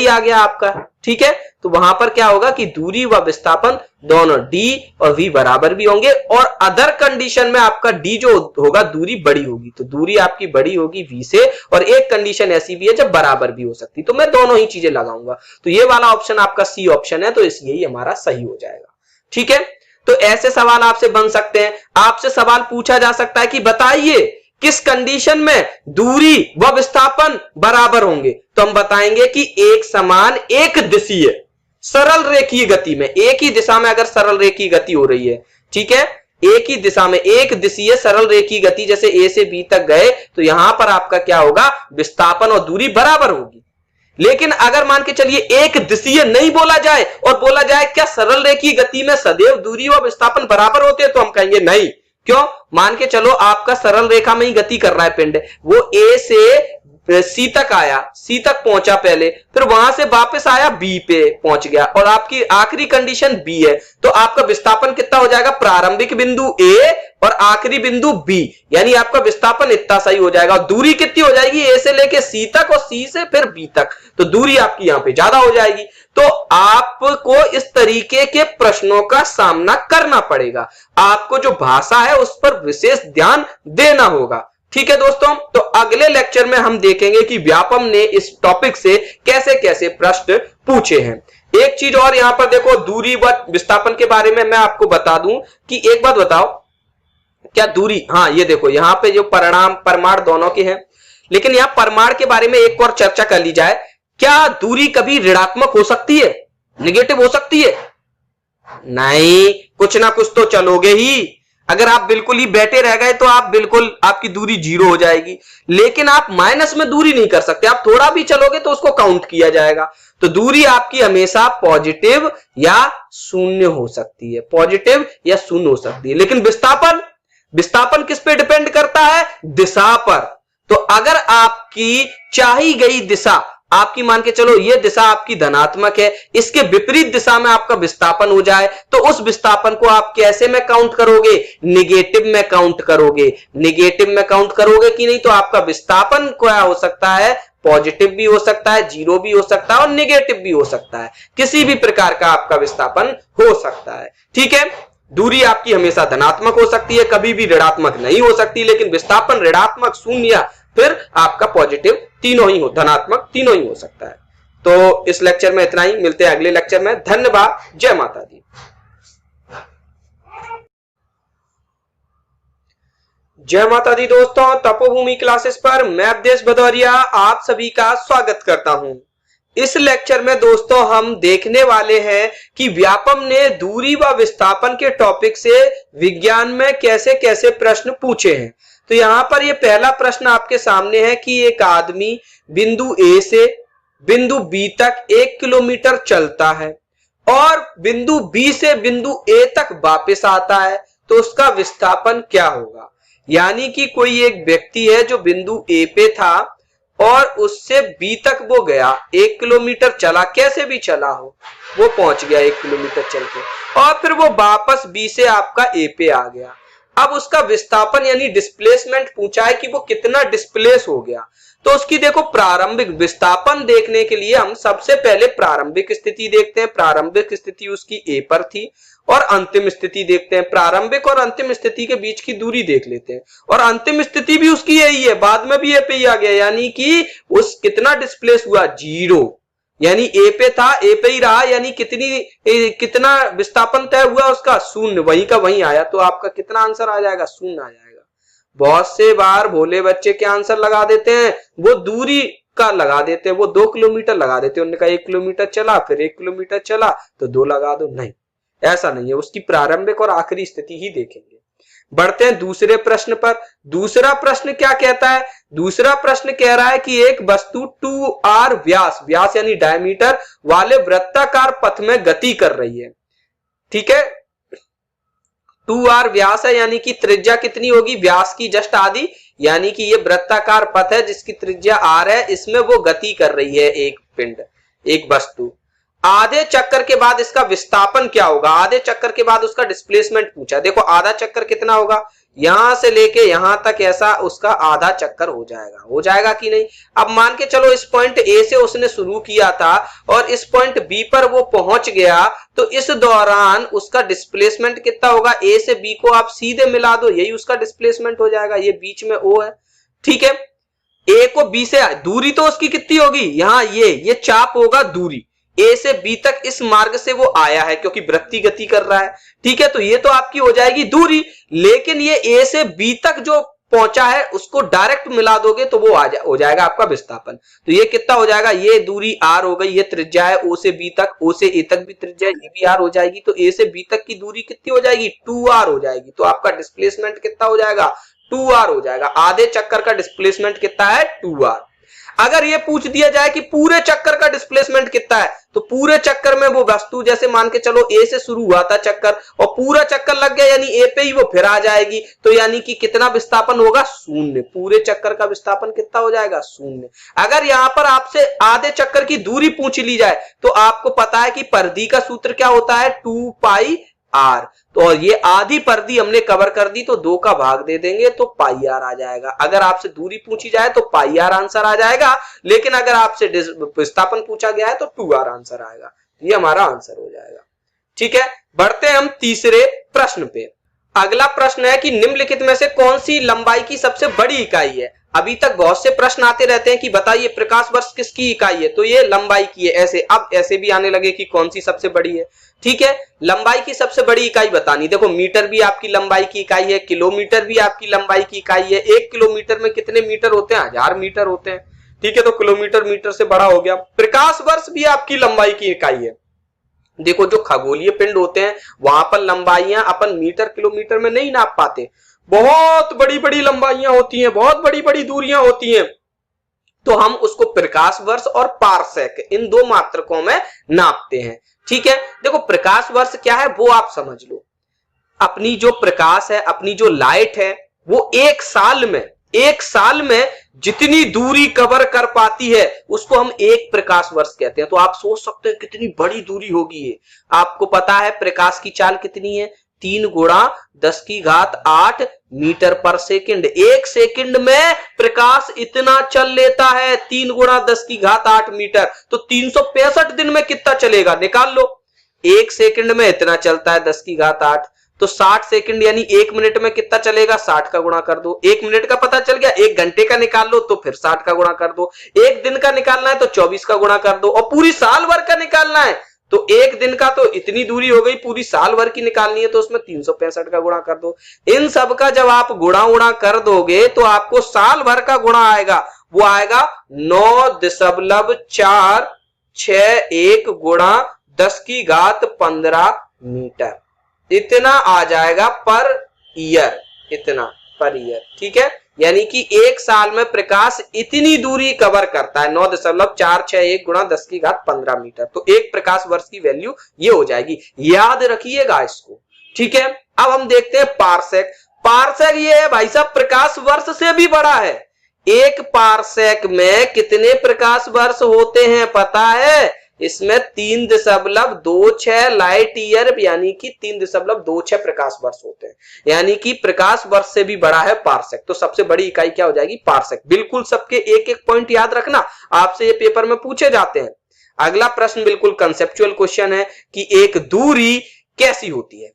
आ गया आपका। ठीक है, तो वहां पर क्या होगा कि दूरी व विस्थापन दोनों d और v बराबर भी होंगे, और अदर कंडीशन में आपका d जो होगा दूरी बड़ी होगी, तो दूरी आपकी बड़ी होगी v से। और एक कंडीशन ऐसी भी है जब बराबर भी हो सकती, तो मैं दोनों ही चीजें लगाऊंगा। तो ये वाला ऑप्शन आपका सी ऑप्शन है, तो इसलिए हमारा सही हो जाएगा। ठीक है, तो ऐसे सवाल आपसे बन सकते हैं। आपसे सवाल पूछा जा सकता है कि बताइए किस कंडीशन में दूरी व विस्थापन बराबर होंगे, तो हम बताएंगे कि एक समान एक दिशीय सरल रेखीय गति में, एक ही दिशा में अगर सरल रेखीय गति हो रही है, ठीक है, एक ही दिशा में एक दिशीय सरल रेखीय गति जैसे ए से बी तक गए तो यहां पर आपका क्या होगा, विस्थापन और दूरी बराबर होगी। लेकिन अगर मान के चलिए एक दिशीय नहीं बोला जाए और बोला जाए क्या सरल रेखीय गति में सदैव दूरी और विस्थापन बराबर होते हैं, तो हम कहेंगे नहीं। क्यों? मान के चलो आपका सरल रेखा में ही गति कर रहा है पिंड, वो ए से सी तक आया, सी तक पहुंचा पहले, फिर वहां से वापस आया बी पे पहुंच गया और आपकी आखिरी कंडीशन बी है, तो आपका विस्थापन कितना हो जाएगा, प्रारंभिक बिंदु ए और आखिरी बिंदु बी, यानी आपका विस्थापन इतना सही हो जाएगा। दूरी कितनी हो जाएगी, ए से लेके सी तक और सी से फिर बी तक, तो दूरी आपकी यहां पे ज्यादा हो जाएगी। तो आपको इस तरीके के प्रश्नों का सामना करना पड़ेगा, आपको जो भाषा है उस पर विशेष ध्यान देना होगा। ठीक है दोस्तों, तो अगले लेक्चर में हम देखेंगे कि व्यापम ने इस टॉपिक से कैसे कैसे प्रश्न पूछे हैं। एक चीज और यहां पर देखो, दूरी व विस्थापन के बारे में मैं आपको बता दूं कि एक बात बताओ, क्या दूरी, हाँ ये देखो यहां पे जो परिणाम परमाण दोनों के हैं, लेकिन यहां परमाण के बारे में एक और चर्चा कर ली जाए। क्या दूरी कभी ऋणात्मक हो सकती है, निगेटिव हो सकती है? नहीं, कुछ ना कुछ तो चलोगे ही। अगर आप बिल्कुल ही बैठे रह गए तो आप बिल्कुल आपकी दूरी जीरो हो जाएगी, लेकिन आप माइनस में दूरी नहीं कर सकते, आप थोड़ा भी चलोगे तो उसको काउंट किया जाएगा। तो दूरी आपकी हमेशा पॉजिटिव या शून्य हो सकती है, पॉजिटिव या शून्य हो सकती है। लेकिन विस्थापन, विस्थापन किस पे डिपेंड करता है, दिशा पर। तो अगर आपकी चाही गई दिशा, आपकी मान के चलो ये दिशा आपकी धनात्मक है, इसके विपरीत दिशा में आपका विस्थापन हो जाए, तो उस विस्थापन को आप कैसे में काउंट करोगे, निगेटिव में काउंट करोगे। निगेटिव में काउंट करोगे कि नहीं, तो आपका विस्थापन क्या हो सकता है, पॉजिटिव भी हो सकता है, जीरो भी हो सकता है और निगेटिव भी हो सकता है, किसी भी प्रकार का आपका विस्थापन हो सकता है। ठीक है, दूरी आपकी हमेशा धनात्मक हो सकती है, कभी भी ऋणात्मक नहीं हो सकती, लेकिन विस्थापन ऋणात्मक, शून्य, फिर आपका पॉजिटिव, तीनों ही हो, धनात्मक तीनों ही हो सकता है। तो इस लेक्चर में इतना ही, मिलते हैं अगले लेक्चर में। धन्यवाद, जय माता दी। जय माता दी दोस्तों, तपोभूमि क्लासेस पर मैं अवधेश भदौरिया आप सभी का स्वागत करता हूं। इस लेक्चर में दोस्तों हम देखने वाले हैं कि व्यापम ने दूरी व विस्थापन के टॉपिक से विज्ञान में कैसे कैसे प्रश्न पूछे हैं। तो यहां पर ये पहला प्रश्न आपके सामने है कि एक आदमी बिंदु ए से बिंदु बी तक 1 किलोमीटर चलता है और बिंदु बी से बिंदु ए तक वापस आता है, तो उसका विस्थापन क्या होगा। यानी कि कोई एक व्यक्ति है जो बिंदु ए पे था और उससे बी तक वो गया, 1 किलोमीटर चला, कैसे भी चला हो वो पहुंच गया 1 किलोमीटर चल के, और फिर वो वापस बी से आपका ए पे आ गया। अब उसका विस्थापन यानी डिस्प्लेसमेंट पूछा है कि वो कितना डिस्प्लेस हो गया। तो उसकी देखो प्रारंभिक विस्थापन देखने के लिए हम सबसे पहले प्रारंभिक स्थिति देखते हैं। प्रारंभिक स्थिति उसकी ए पर थी, और अंतिम स्थिति देखते हैं। प्रारंभिक और अंतिम स्थिति के बीच की दूरी देख लेते हैं, और अंतिम स्थिति भी उसकी यही है, बाद में भी ए पे ही आ गया, यानी कि उस कितना डिस्प्लेस हुआ, जीरो। यानी ए पे था, ए पे ही रहा, यानी कितना विस्थापन तय हुआ उसका, शून्य, वहीं का वहीं आया। तो आपका कितना आंसर आ जाएगा, शून्य आ जाएगा। बहुत से बार भोले बच्चे क्या आंसर लगा देते हैं, वो दूरी का लगा देते हैं, वो 2 किलोमीटर लगा देते हैं। उन्होंने कहा 1 किलोमीटर चला, फिर 1 किलोमीटर चला तो 2 लगा दो, नहीं, ऐसा नहीं है। उसकी प्रारंभिक और आखिरी स्थिति ही देखेंगे। बढ़ते हैं दूसरे प्रश्न पर। दूसरा प्रश्न क्या कहता है, दूसरा प्रश्न कह रहा है कि एक वस्तु 2r व्यास, व्यास यानी डायमीटर वाले वृत्ताकार पथ में गति कर रही है। ठीक है, 2r व्यास है, यानी कि त्रिज्या कितनी होगी, व्यास की जस्ट आधी, यानी कि ये वृत्ताकार पथ है जिसकी त्रिज्या r है, इसमें वो गति कर रही है एक पिंड, एक वस्तु। आधे चक्कर के बाद इसका विस्थापन क्या होगा, आधे चक्कर के बाद उसका डिस्प्लेसमेंट पूछा। देखो आधा चक्कर कितना होगा, यहां से लेके यहां तक, ऐसा उसका आधा चक्कर हो जाएगा, हो जाएगा कि नहीं। अब मान के चलो इस पॉइंट ए से उसने शुरू किया था और इस पॉइंट बी पर वो पहुंच गया, तो इस दौरान उसका डिस्प्लेसमेंट कितना होगा, ए से बी को आप सीधे मिला दो, यही उसका डिस्प्लेसमेंट हो जाएगा। ये बीच में ओ है, ठीक है, ए को बी से, दूरी तो उसकी कितनी होगी, यहां ये चाप होगा दूरी, ए से बी तक इस मार्ग से वो आया है क्योंकि वृत्तीय गति कर रहा है। ठीक है, तो ये तो आपकी हो जाएगी दूरी, लेकिन ये ए से बी तक जो पहुंचा है उसको डायरेक्ट मिला दोगे तो वो हो जाएगा आपका विस्थापन। तो ये कितना हो जाएगा, ये दूरी r हो गई, ये त्रिज्या है o से b तक, o से a तक भी त्रिज्या ये भी r हो जाएगी, तो a से b तक की दूरी कितनी हो जाएगी, 2r हो जाएगी। तो आपका डिस्प्लेसमेंट कितना हो जाएगा, 2r हो जाएगा। आधे चक्कर का डिस्प्लेसमेंट कितना है, 2r। अगर ये पूछ दिया जाए कि पूरे चक्कर का डिस्प्लेसमेंट कितना है, तो पूरे चक्कर में वो वस्तु, जैसे मान के चलो ए से शुरू हुआ था चक्कर और पूरा चक्कर लग गया यानी ए पे ही वो फिर आ जाएगी, तो यानी कि कितना विस्थापन होगा, शून्य। पूरे चक्कर का विस्थापन कितना हो जाएगा, शून्य। अगर यहां पर आपसे आधे चक्कर की दूरी पूछ ली जाए तो आपको पता है कि परिधि का सूत्र क्या होता है, 2 पाई r। तो ये आधी परिधि हमने कवर कर दी तो 2 का भाग दे देंगे तो पाई r आ जाएगा। अगर आपसे दूरी पूछी जाए तो पाई r आंसर आ जाएगा, लेकिन अगर आपसे विस्थापन पूछा गया है तो 2r आंसर आएगा। ये हमारा आंसर हो जाएगा। ठीक है, बढ़ते हैं हम तीसरे प्रश्न पे। अगला प्रश्न है कि निम्नलिखित में से कौन सी लंबाई की सबसे बड़ी इकाई है। अभी तक बहुत से प्रश्न आते रहते हैं कि बताइए प्रकाश वर्ष किसकी इकाई है, तो ये लंबाई की है। ऐसे अब ऐसे भी आने लगे कि कौन सी सबसे बड़ी है। ठीक है, लंबाई की सबसे बड़ी इकाई बतानी। देखो मीटर भी आपकी लंबाई की इकाई है, किलोमीटर भी आपकी लंबाई की इकाई है। 1 किलोमीटर में कितने मीटर होते हैं, 1000 मीटर होते हैं। ठीक है, तो किलोमीटर मीटर से बड़ा हो गया। प्रकाश वर्ष भी आपकी लंबाई की इकाई है। देखो जो खगोलीय पिंड होते हैं वहां पर लंबाइयां अपन मीटर किलोमीटर में नहीं नाप पाते, बहुत बड़ी बड़ी लंबाइयां होती हैं, बहुत बड़ी बड़ी दूरियां होती हैं, तो हम उसको प्रकाश वर्ष और पारसेक इन 2 मात्रकों में नापते हैं। ठीक है, देखो प्रकाश वर्ष क्या है वो आप समझ लो। अपनी जो प्रकाश है, अपनी जो लाइट है, वो एक साल में जितनी दूरी कवर कर पाती है उसको हम 1 प्रकाश वर्ष कहते हैं। तो आप सोच सकते हैं कितनी बड़ी दूरी होगी ये। आपको पता है प्रकाश की चाल कितनी है, 3 × 10⁸ मीटर पर सेकंड। 1 सेकंड में प्रकाश इतना चल लेता है, 3 × 10⁸ मीटर। तो 365 दिन में कितना चलेगा निकाल लो। 1 सेकंड में इतना चलता है 10⁸, तो 60 सेकंड यानी 1 मिनट में कितना चलेगा, 60 का गुणा कर दो। 1 मिनट का पता चल गया, 1 घंटे का निकाल लो तो फिर 60 का गुणा कर दो। 1 दिन का निकालना है तो 24 का गुणा कर दो, और पूरी साल भर का निकालना है तो 1 दिन का तो इतनी दूरी हो गई, पूरी साल भर की निकालनी है तो उसमें 365 का गुणा कर दो। इन सब का जब आप गुणा कर दोगे तो आपको साल भर का गुणा आएगा, वो आएगा 9.461 × 10⁻15 मीटर। इतना आ जाएगा पर ईयर, इतना पर ईयर। ठीक है, यानी कि 1 साल में प्रकाश इतनी दूरी कवर करता है, 9.461 × 10⁻15 मीटर। तो 1 प्रकाश वर्ष की वैल्यू ये हो जाएगी, याद रखिएगा इसको। ठीक है, अब हम देखते हैं पारसेक। पारसेक ये है भाई साहब प्रकाश वर्ष से भी बड़ा है। 1 पारसेक में कितने प्रकाश वर्ष होते हैं पता है, इसमें 3.26 लाइट ईयर यानी कि 3.26 प्रकाश वर्ष होते हैं, यानी कि प्रकाश वर्ष से भी बड़ा है पारसेक। तो सबसे बड़ी इकाई क्या हो जाएगी, पारसेक। बिल्कुल सबके एक एक पॉइंट याद रखना, आपसे ये पेपर में पूछे जाते हैं। अगला प्रश्न बिल्कुल कंसेप्चुअल क्वेश्चन है कि एक दूरी कैसी होती है,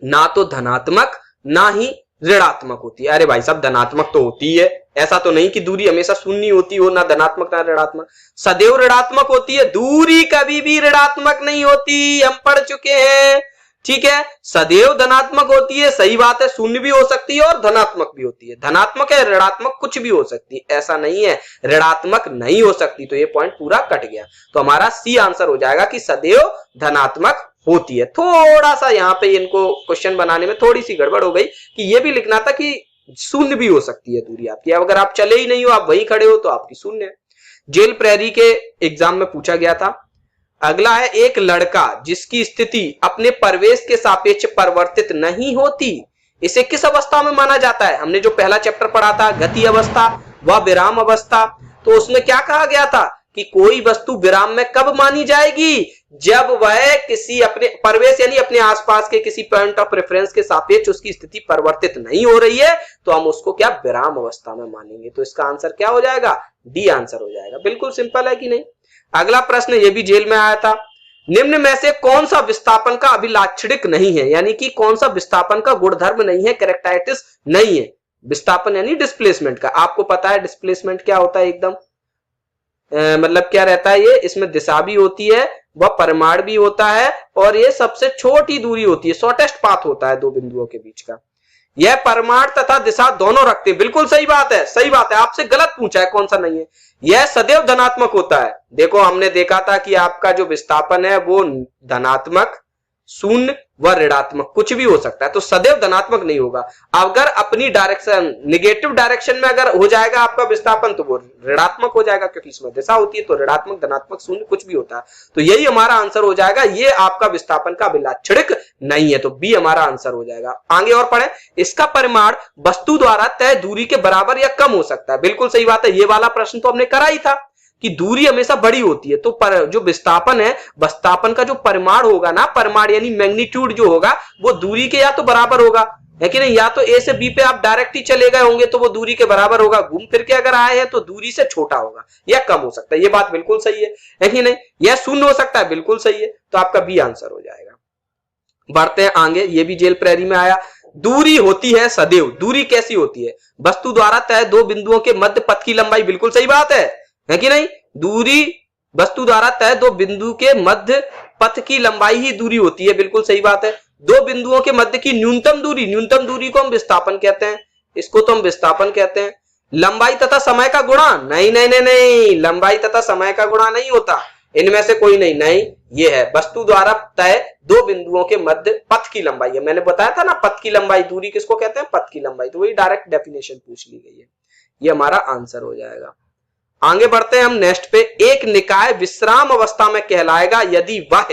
ना तो धनात्मक ना ही ऋणात्मक होती है। अरे भाई साहब धनात्मक तो होती है, ऐसा तो नहीं कि दूरी हमेशा शून्य होती हो, ना धनात्मक ना ऋणात्मक, सदैव ऋणात्मक होती है। दूरी कभी भी ऋणात्मक नहीं होती, हम पढ़ चुके हैं। ठीक है, सदैव धनात्मक होती है, सही बात है, शून्य भी हो सकती है और धनात्मक भी होती है। धनात्मक है ऋणात्मक कुछ भी हो सकती है, ऐसा नहीं है ऋणात्मक नहीं हो सकती। तो ये पॉइंट पूरा कट गया, तो हमारा सी आंसर हो जाएगा कि सदैव धनात्मक होती है। थोड़ा सा यहाँ पे इनको क्वेश्चन बनाने में थोड़ी सी गड़बड़ हो गई कि ये भी लिखना था कि शून्य भी हो सकती है दूरी आपकी, अगर आप चले ही नहीं हो, आप वहीं खड़े हो तो आपकी शून्य है। जेल प्रेरी के एग्जाम में पूछा गया था। अगला है एक लड़का जिसकी स्थिति अपने परिवेश के सापेक्ष परिवर्तित नहीं होती, इसे किस अवस्था में माना जाता है। हमने जो पहला चैप्टर पढ़ा था गति अवस्था व विराम अवस्था, तो उसमें क्या कहा गया था कि कोई वस्तु विराम में कब मानी जाएगी, जब वह किसी अपने परिवेश यानी अपने आसपास के किसी पॉइंट ऑफ रेफरेंस के सापेक्ष उसकी स्थिति परिवर्तित नहीं हो रही है, तो हम उसको क्या विराम अवस्था में मानेंगे। तो इसका आंसर क्या हो जाएगा, डी आंसर हो जाएगा। बिल्कुल सिंपल है कि नहीं। अगला प्रश्न ये भी जेल में आया था, निम्न में से कौन सा विस्थापन का अभिलाक्षणिक नहीं है, यानी कि कौन सा विस्थापन का गुणधर्म नहीं है, कैरेक्टरिस्टिक्स नहीं है। विस्थापन यानी डिस्प्लेसमेंट का, आपको पता है डिस्प्लेसमेंट क्या होता है, एकदम मतलब क्या रहता है ये, इसमें दिशा भी होती है वह परिमाण भी होता है और ये सबसे छोटी दूरी होती है, शॉर्टेस्ट पाथ होता है 2 बिंदुओं के बीच का। यह परिमाण तथा दिशा दोनों रखते हैं। बिल्कुल सही बात है, सही बात है। आपसे गलत पूछा है, कौन सा नहीं है। यह सदैव धनात्मक होता है। देखो हमने देखा था कि आपका जो विस्थापन है वो धनात्मक, शून्य व ऋणात्मक कुछ भी हो सकता है, तो सदैव धनात्मक नहीं होगा। अगर अपनी डायरेक्शन निगेटिव डायरेक्शन में अगर हो जाएगा आपका विस्थापन तो वो ऋणात्मक हो जाएगा, क्योंकि इसमें दिशा होती है। तो ऋणात्मक, धनात्मक, शून्य कुछ भी होता है, तो यही हमारा आंसर हो जाएगा। ये आपका विस्थापन का अभिलाक्षणिक नहीं है, तो बी हमारा आंसर हो जाएगा। आगे और पढ़े। इसका परिमाण वस्तु द्वारा तय दूरी के बराबर या कम हो सकता है। बिल्कुल सही बात है, ये वाला प्रश्न तो हमने करा ही था कि दूरी हमेशा बड़ी होती है, तो जो विस्थापन है, विस्थापन का जो परिमाण होगा ना, परिमाण यानी मैग्नीट्यूड जो होगा वो दूरी के या तो बराबर होगा, है कि नहीं। या तो ए से बी पे आप डायरेक्ट ही चले गए होंगे तो वो दूरी के बराबर होगा, घूम फिर के अगर आए हैं तो दूरी से छोटा होगा या कम हो सकता है। ये बात बिल्कुल सही है कि नहीं। यह शून्य हो सकता है, बिल्कुल सही है, तो आपका बी आंसर हो जाएगा। बढ़ते हैं आगे। ये भी जेल प्रेरी में आया। दूरी होती है सदैव। दूरी कैसी होती है? वस्तु द्वारा तय दो बिंदुओं के मध्य पथ की लंबाई। बिल्कुल सही बात है कि नहीं। दूरी वस्तु द्वारा तय दो बिंदु के मध्य पथ की लंबाई ही दूरी होती है। बिल्कुल सही बात है। दो बिंदुओं के मध्य की न्यूनतम दूरी, न्यूनतम दूरी को हम विस्थापन कहते हैं, इसको तो हम विस्थापन कहते हैं। लंबाई तथा समय का गुणा, नहीं नहीं नहीं नहीं, लंबाई तथा समय का गुणा नहीं होता, इनमें से कोई नहीं। नहीं, ये है वस्तु द्वारा तय दो बिंदुओं के मध्य पथ की लंबाई है। मैंने बताया था ना, पथ की लंबाई, दूरी किसको कहते हैं? पथ की लंबाई। तो वही डायरेक्ट डेफिनेशन पूछ ली गई है, ये हमारा आंसर हो जाएगा। आगे बढ़ते हैं हम नेक्स्ट पे। एक निकाय विश्राम अवस्था में कहलाएगा यदि वह,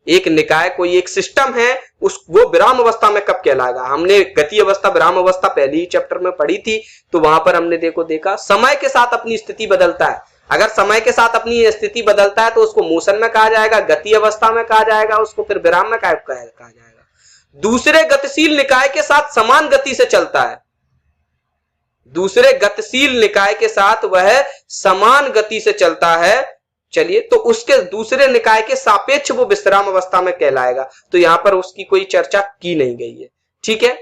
एक निकाय कोई एक सिस्टम है वो विराम अवस्था में कब कहलाएगा? हमने गति अवस्था, विराम अवस्था पहले ही चैप्टर में पढ़ी थी, तो वहां पर हमने देखा समय के साथ अपनी स्थिति बदलता है। अगर समय के साथ अपनी स्थिति बदलता है तो उसको मोशन में कहा जाएगा, गति अवस्था में कहा जाएगा, उसको फिर विराम में कहा जाएगा। दूसरे गतिशील निकाय के साथ समान गति से चलता है, दूसरे गतिशील निकाय के साथ वह समान गति से चलता है, चलिए, तो उसके दूसरे निकाय के सापेक्ष वो विश्राम अवस्था में कहलाएगा। तो यहां पर उसकी कोई चर्चा की नहीं गई है, ठीक है।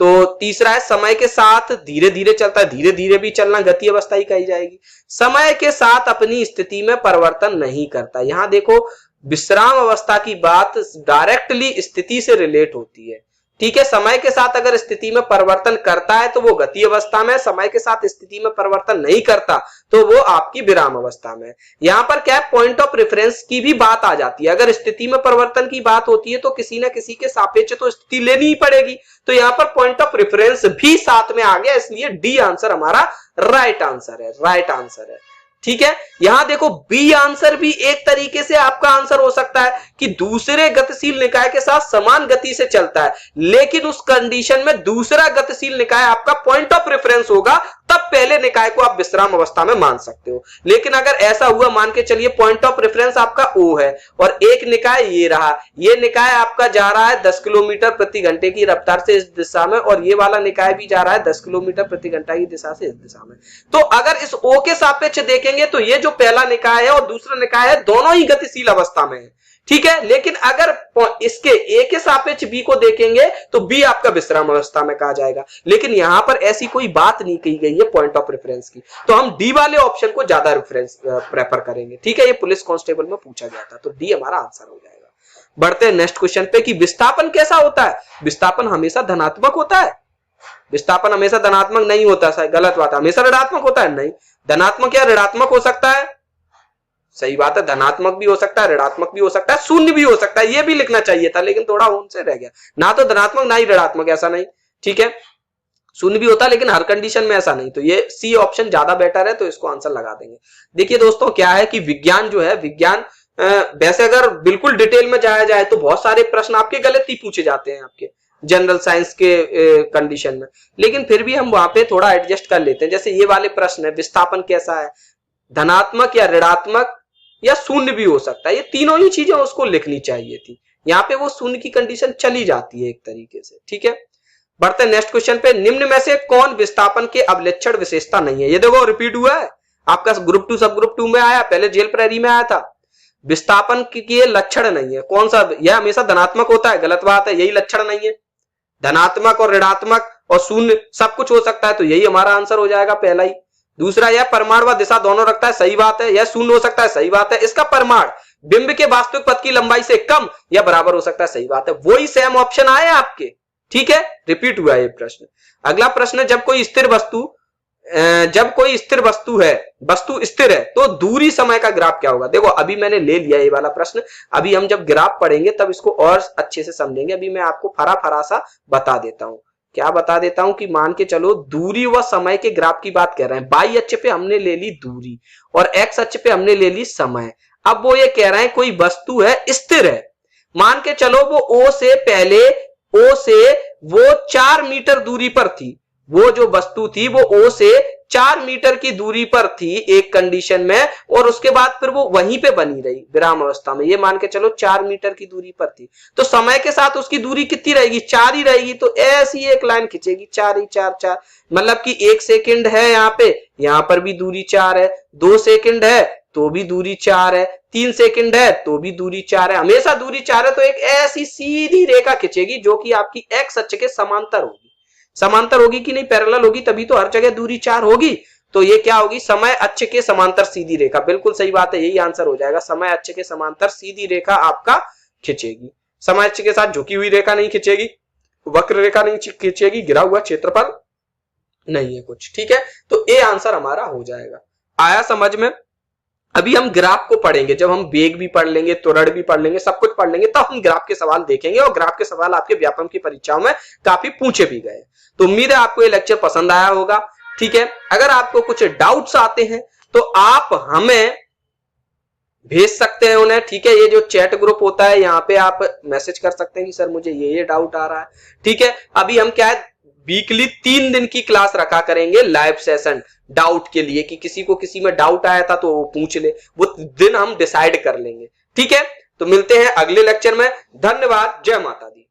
तो तीसरा है समय के साथ धीरे धीरे चलता है, धीरे धीरे भी चलना गति अवस्था ही कही जाएगी। समय के साथ अपनी स्थिति में परिवर्तन नहीं करता। यहां देखो, विश्राम अवस्था की बात डायरेक्टली स्थिति से रिलेट होती है, ठीक है। समय के साथ अगर स्थिति में परिवर्तन करता है तो वो गति अवस्था में, समय के साथ स्थिति में परिवर्तन नहीं करता तो वो आपकी विराम अवस्था में। यहां पर क्या पॉइंट ऑफ रेफरेंस की भी बात आ जाती है। अगर स्थिति में परिवर्तन की बात होती है तो किसी न किसी के सापेक्ष तो स्थिति लेनी ही पड़ेगी, तो यहां पर पॉइंट ऑफ रेफरेंस भी साथ में आ गया, इसलिए डी आंसर हमारा राइट आंसर है, राइट आंसर है, ठीक है। यहां देखो बी आंसर भी एक तरीके से आपका आंसर हो सकता है कि दूसरे गतिशील निकाय के साथ समान गति से चलता है, लेकिन उस कंडीशन में दूसरा गतिशील निकाय आपका पॉइंट ऑफ रेफरेंस होगा, तब पहले निकाय को आप विश्राम अवस्था में मान सकते हो। लेकिन अगर ऐसा हुआ, मान के चलिए पॉइंट ऑफ रेफरेंस आपका ओ है और एक निकाय ये रहा, ये निकाय आपका जा रहा है 10 किलोमीटर प्रति घंटे की रफ्तार से इस दिशा में, और ये वाला निकाय भी जा रहा है 10 किलोमीटर प्रति घंटा की दिशा से इस दिशा में। तो अगर इस ओ के सापेक्ष देखेंगे तो ये जो पहला निकाय है और दूसरा निकाय है, दोनों ही गतिशील अवस्था में है, ठीक है। लेकिन अगर इसके ए के सापेक्ष बी को देखेंगे तो बी आपका विश्राम अवस्था में कहा जाएगा। लेकिन यहां पर ऐसी कोई बात नहीं कही गई है पॉइंट ऑफ रेफरेंस की, तो हम डी वाले ऑप्शन को ज्यादा रेफरेंस प्रेफर करेंगे, ठीक है। ये पुलिस कांस्टेबल में पूछा गया था, तो डी हमारा आंसर हो जाएगा। बढ़ते हैं नेक्स्ट क्वेश्चन पे कि विस्थापन कैसा होता है? विस्थापन हमेशा धनात्मक होता है? विस्थापन हमेशा धनात्मक नहीं होता, गलत बात है। हमेशा ऋणात्मक होता है? नहीं, धनात्मक या ऋणात्मक हो सकता है, सही बात है। धनात्मक भी हो सकता है, ऋणात्मक भी हो सकता है, शून्य भी हो सकता है, ये भी लिखना चाहिए था लेकिन थोड़ा उनसे रह गया। ना तो धनात्मक ना ही ऋणात्मक, ऐसा नहीं, ठीक है। शून्य भी होता है लेकिन हर कंडीशन में ऐसा नहीं, तो ये सी ऑप्शन ज्यादा बेटर है, तो इसको आंसर लगा देंगे। देखिए दोस्तों, क्या है कि विज्ञान जो है, विज्ञान वैसे अगर बिल्कुल डिटेल में जाया जाए तो बहुत सारे प्रश्न आपके गलत ही पूछे जाते हैं आपके जनरल साइंस के कंडीशन में, लेकिन फिर भी हम वहां पे थोड़ा एडजस्ट कर लेते हैं। जैसे ये वाले प्रश्न है, विस्थापन कैसा है, धनात्मक या ऋणात्मक या शून्य भी हो सकता है, ये तीनों ही चीजें उसको लिखनी चाहिए थी। यहाँ पे वो शून्य की कंडीशन चली जाती है एक तरीके से, ठीक है। बढ़ते हैं नेक्स्ट क्वेश्चन पे। निम्न में से कौन विस्थापन के अवलक्षण विशेषता नहीं है? ये देखो रिपीट हुआ है आपका, ग्रुप 2 सब ग्रुप 2 में आया, पहले जेल प्रेरी में आया था। विस्थापन के लक्षण नहीं है, कौन सा? यह हमेशा धनात्मक होता है, गलत बात है, यही लक्षण नहीं है। धनात्मक और ऋणात्मक और शून्य सब कुछ हो सकता है, तो यही हमारा आंसर हो जाएगा पहला ही। दूसरा, यह परिमाण व दिशा दोनों रखता है, सही बात है। यह शून्य हो सकता है, सही बात है। इसका परिमाण बिंब के वास्तविक पथ की लंबाई से कम या बराबर हो सकता है, सही बात है। वही सेम ऑप्शन आए आपके, ठीक है, रिपीट हुआ ये प्रश्न। अगला प्रश्न, जब कोई स्थिर वस्तु है, वस्तु स्थिर है, तो दूरी समय का ग्राफ क्या होगा। देखो अभी मैंने ले लिया ये वाला प्रश्न, अभी हम जब ग्राफ पढ़ेंगे तब इसको और अच्छे से समझेंगे। अभी मैं आपको फरा सा बता देता हूं। क्या बता देता हूं कि मान के चलो दूरी व समय के ग्राफ की बात कर रहे हैं। बाई अक्ष पे हमने ले ली दूरी और एक्स अक्ष पे हमने ले ली समय। अब वो ये कह रहे हैं कोई वस्तु है, स्थिर है, मान के चलो वो ओ से 4 मीटर दूरी पर थी। वो जो वस्तु थी वो ओ से 4 मीटर की दूरी पर थी एक कंडीशन में, और उसके बाद फिर वो वहीं पे बनी रही विराम अवस्था में। ये मान के चलो 4 मीटर की दूरी पर थी, तो समय के साथ उसकी दूरी कितनी रहेगी, 4 ही रहेगी। तो ऐसी एक लाइन खींचेगी, 4 ही 4, मतलब कि 1 सेकंड है यहाँ पे, यहाँ पर भी दूरी 4 है, 2 सेकंड है तो भी दूरी 4 है, 3 सेकंड है तो भी दूरी 4 है, हमेशा दूरी 4 है। तो एक ऐसी सीधी रेखा खींचेगी जो कि आपकी एक्स अक्ष के समांतर होगी। समांतर होगी कि नहीं, पैरेलल होगी, तभी तो हर जगह दूरी 4 होगी। तो ये क्या होगी, समय अक्ष के समांतर सीधी रेखा। बिल्कुल सही बात है, यही आंसर हो जाएगा। समय अक्ष के समांतर सीधी रेखा आपका खींचेगी। समय अक्ष के साथ झुकी हुई रेखा नहीं खींचेगी, वक्र रेखा नहीं खींचेगी, गिरा हुआ क्षेत्रफल नहीं है कुछ। ठीक है, तो ये आंसर हमारा हो जाएगा। आया समझ में। अभी हम ग्राफ को पढ़ेंगे, जब हम वेग भी पढ़ लेंगे, त्वरण भी पढ़ लेंगे, सब कुछ पढ़ लेंगे, तब हम ग्राफ के सवाल देखेंगे। और ग्राफ के सवाल आपके व्यापम की परीक्षाओं में काफी पूछे भी गए। तो उम्मीद है आपको ये लेक्चर पसंद आया होगा। ठीक है, अगर आपको कुछ डाउट्स आते हैं तो आप हमें भेज सकते हैं उन्हें। ठीक है, ये जो चैट ग्रुप होता है यहाँ पे आप मैसेज कर सकते हैं कि सर मुझे ये डाउट आ रहा है। ठीक है, अभी हम क्या है, वीकली 3 दिन की क्लास रखा करेंगे लाइव सेशन डाउट के लिए, कि किसी को किसी में डाउट आया था तो वो पूछ ले, वो दिन हम डिसाइड कर लेंगे। ठीक है, तो मिलते हैं अगले लेक्चर में। धन्यवाद, जय माता दी।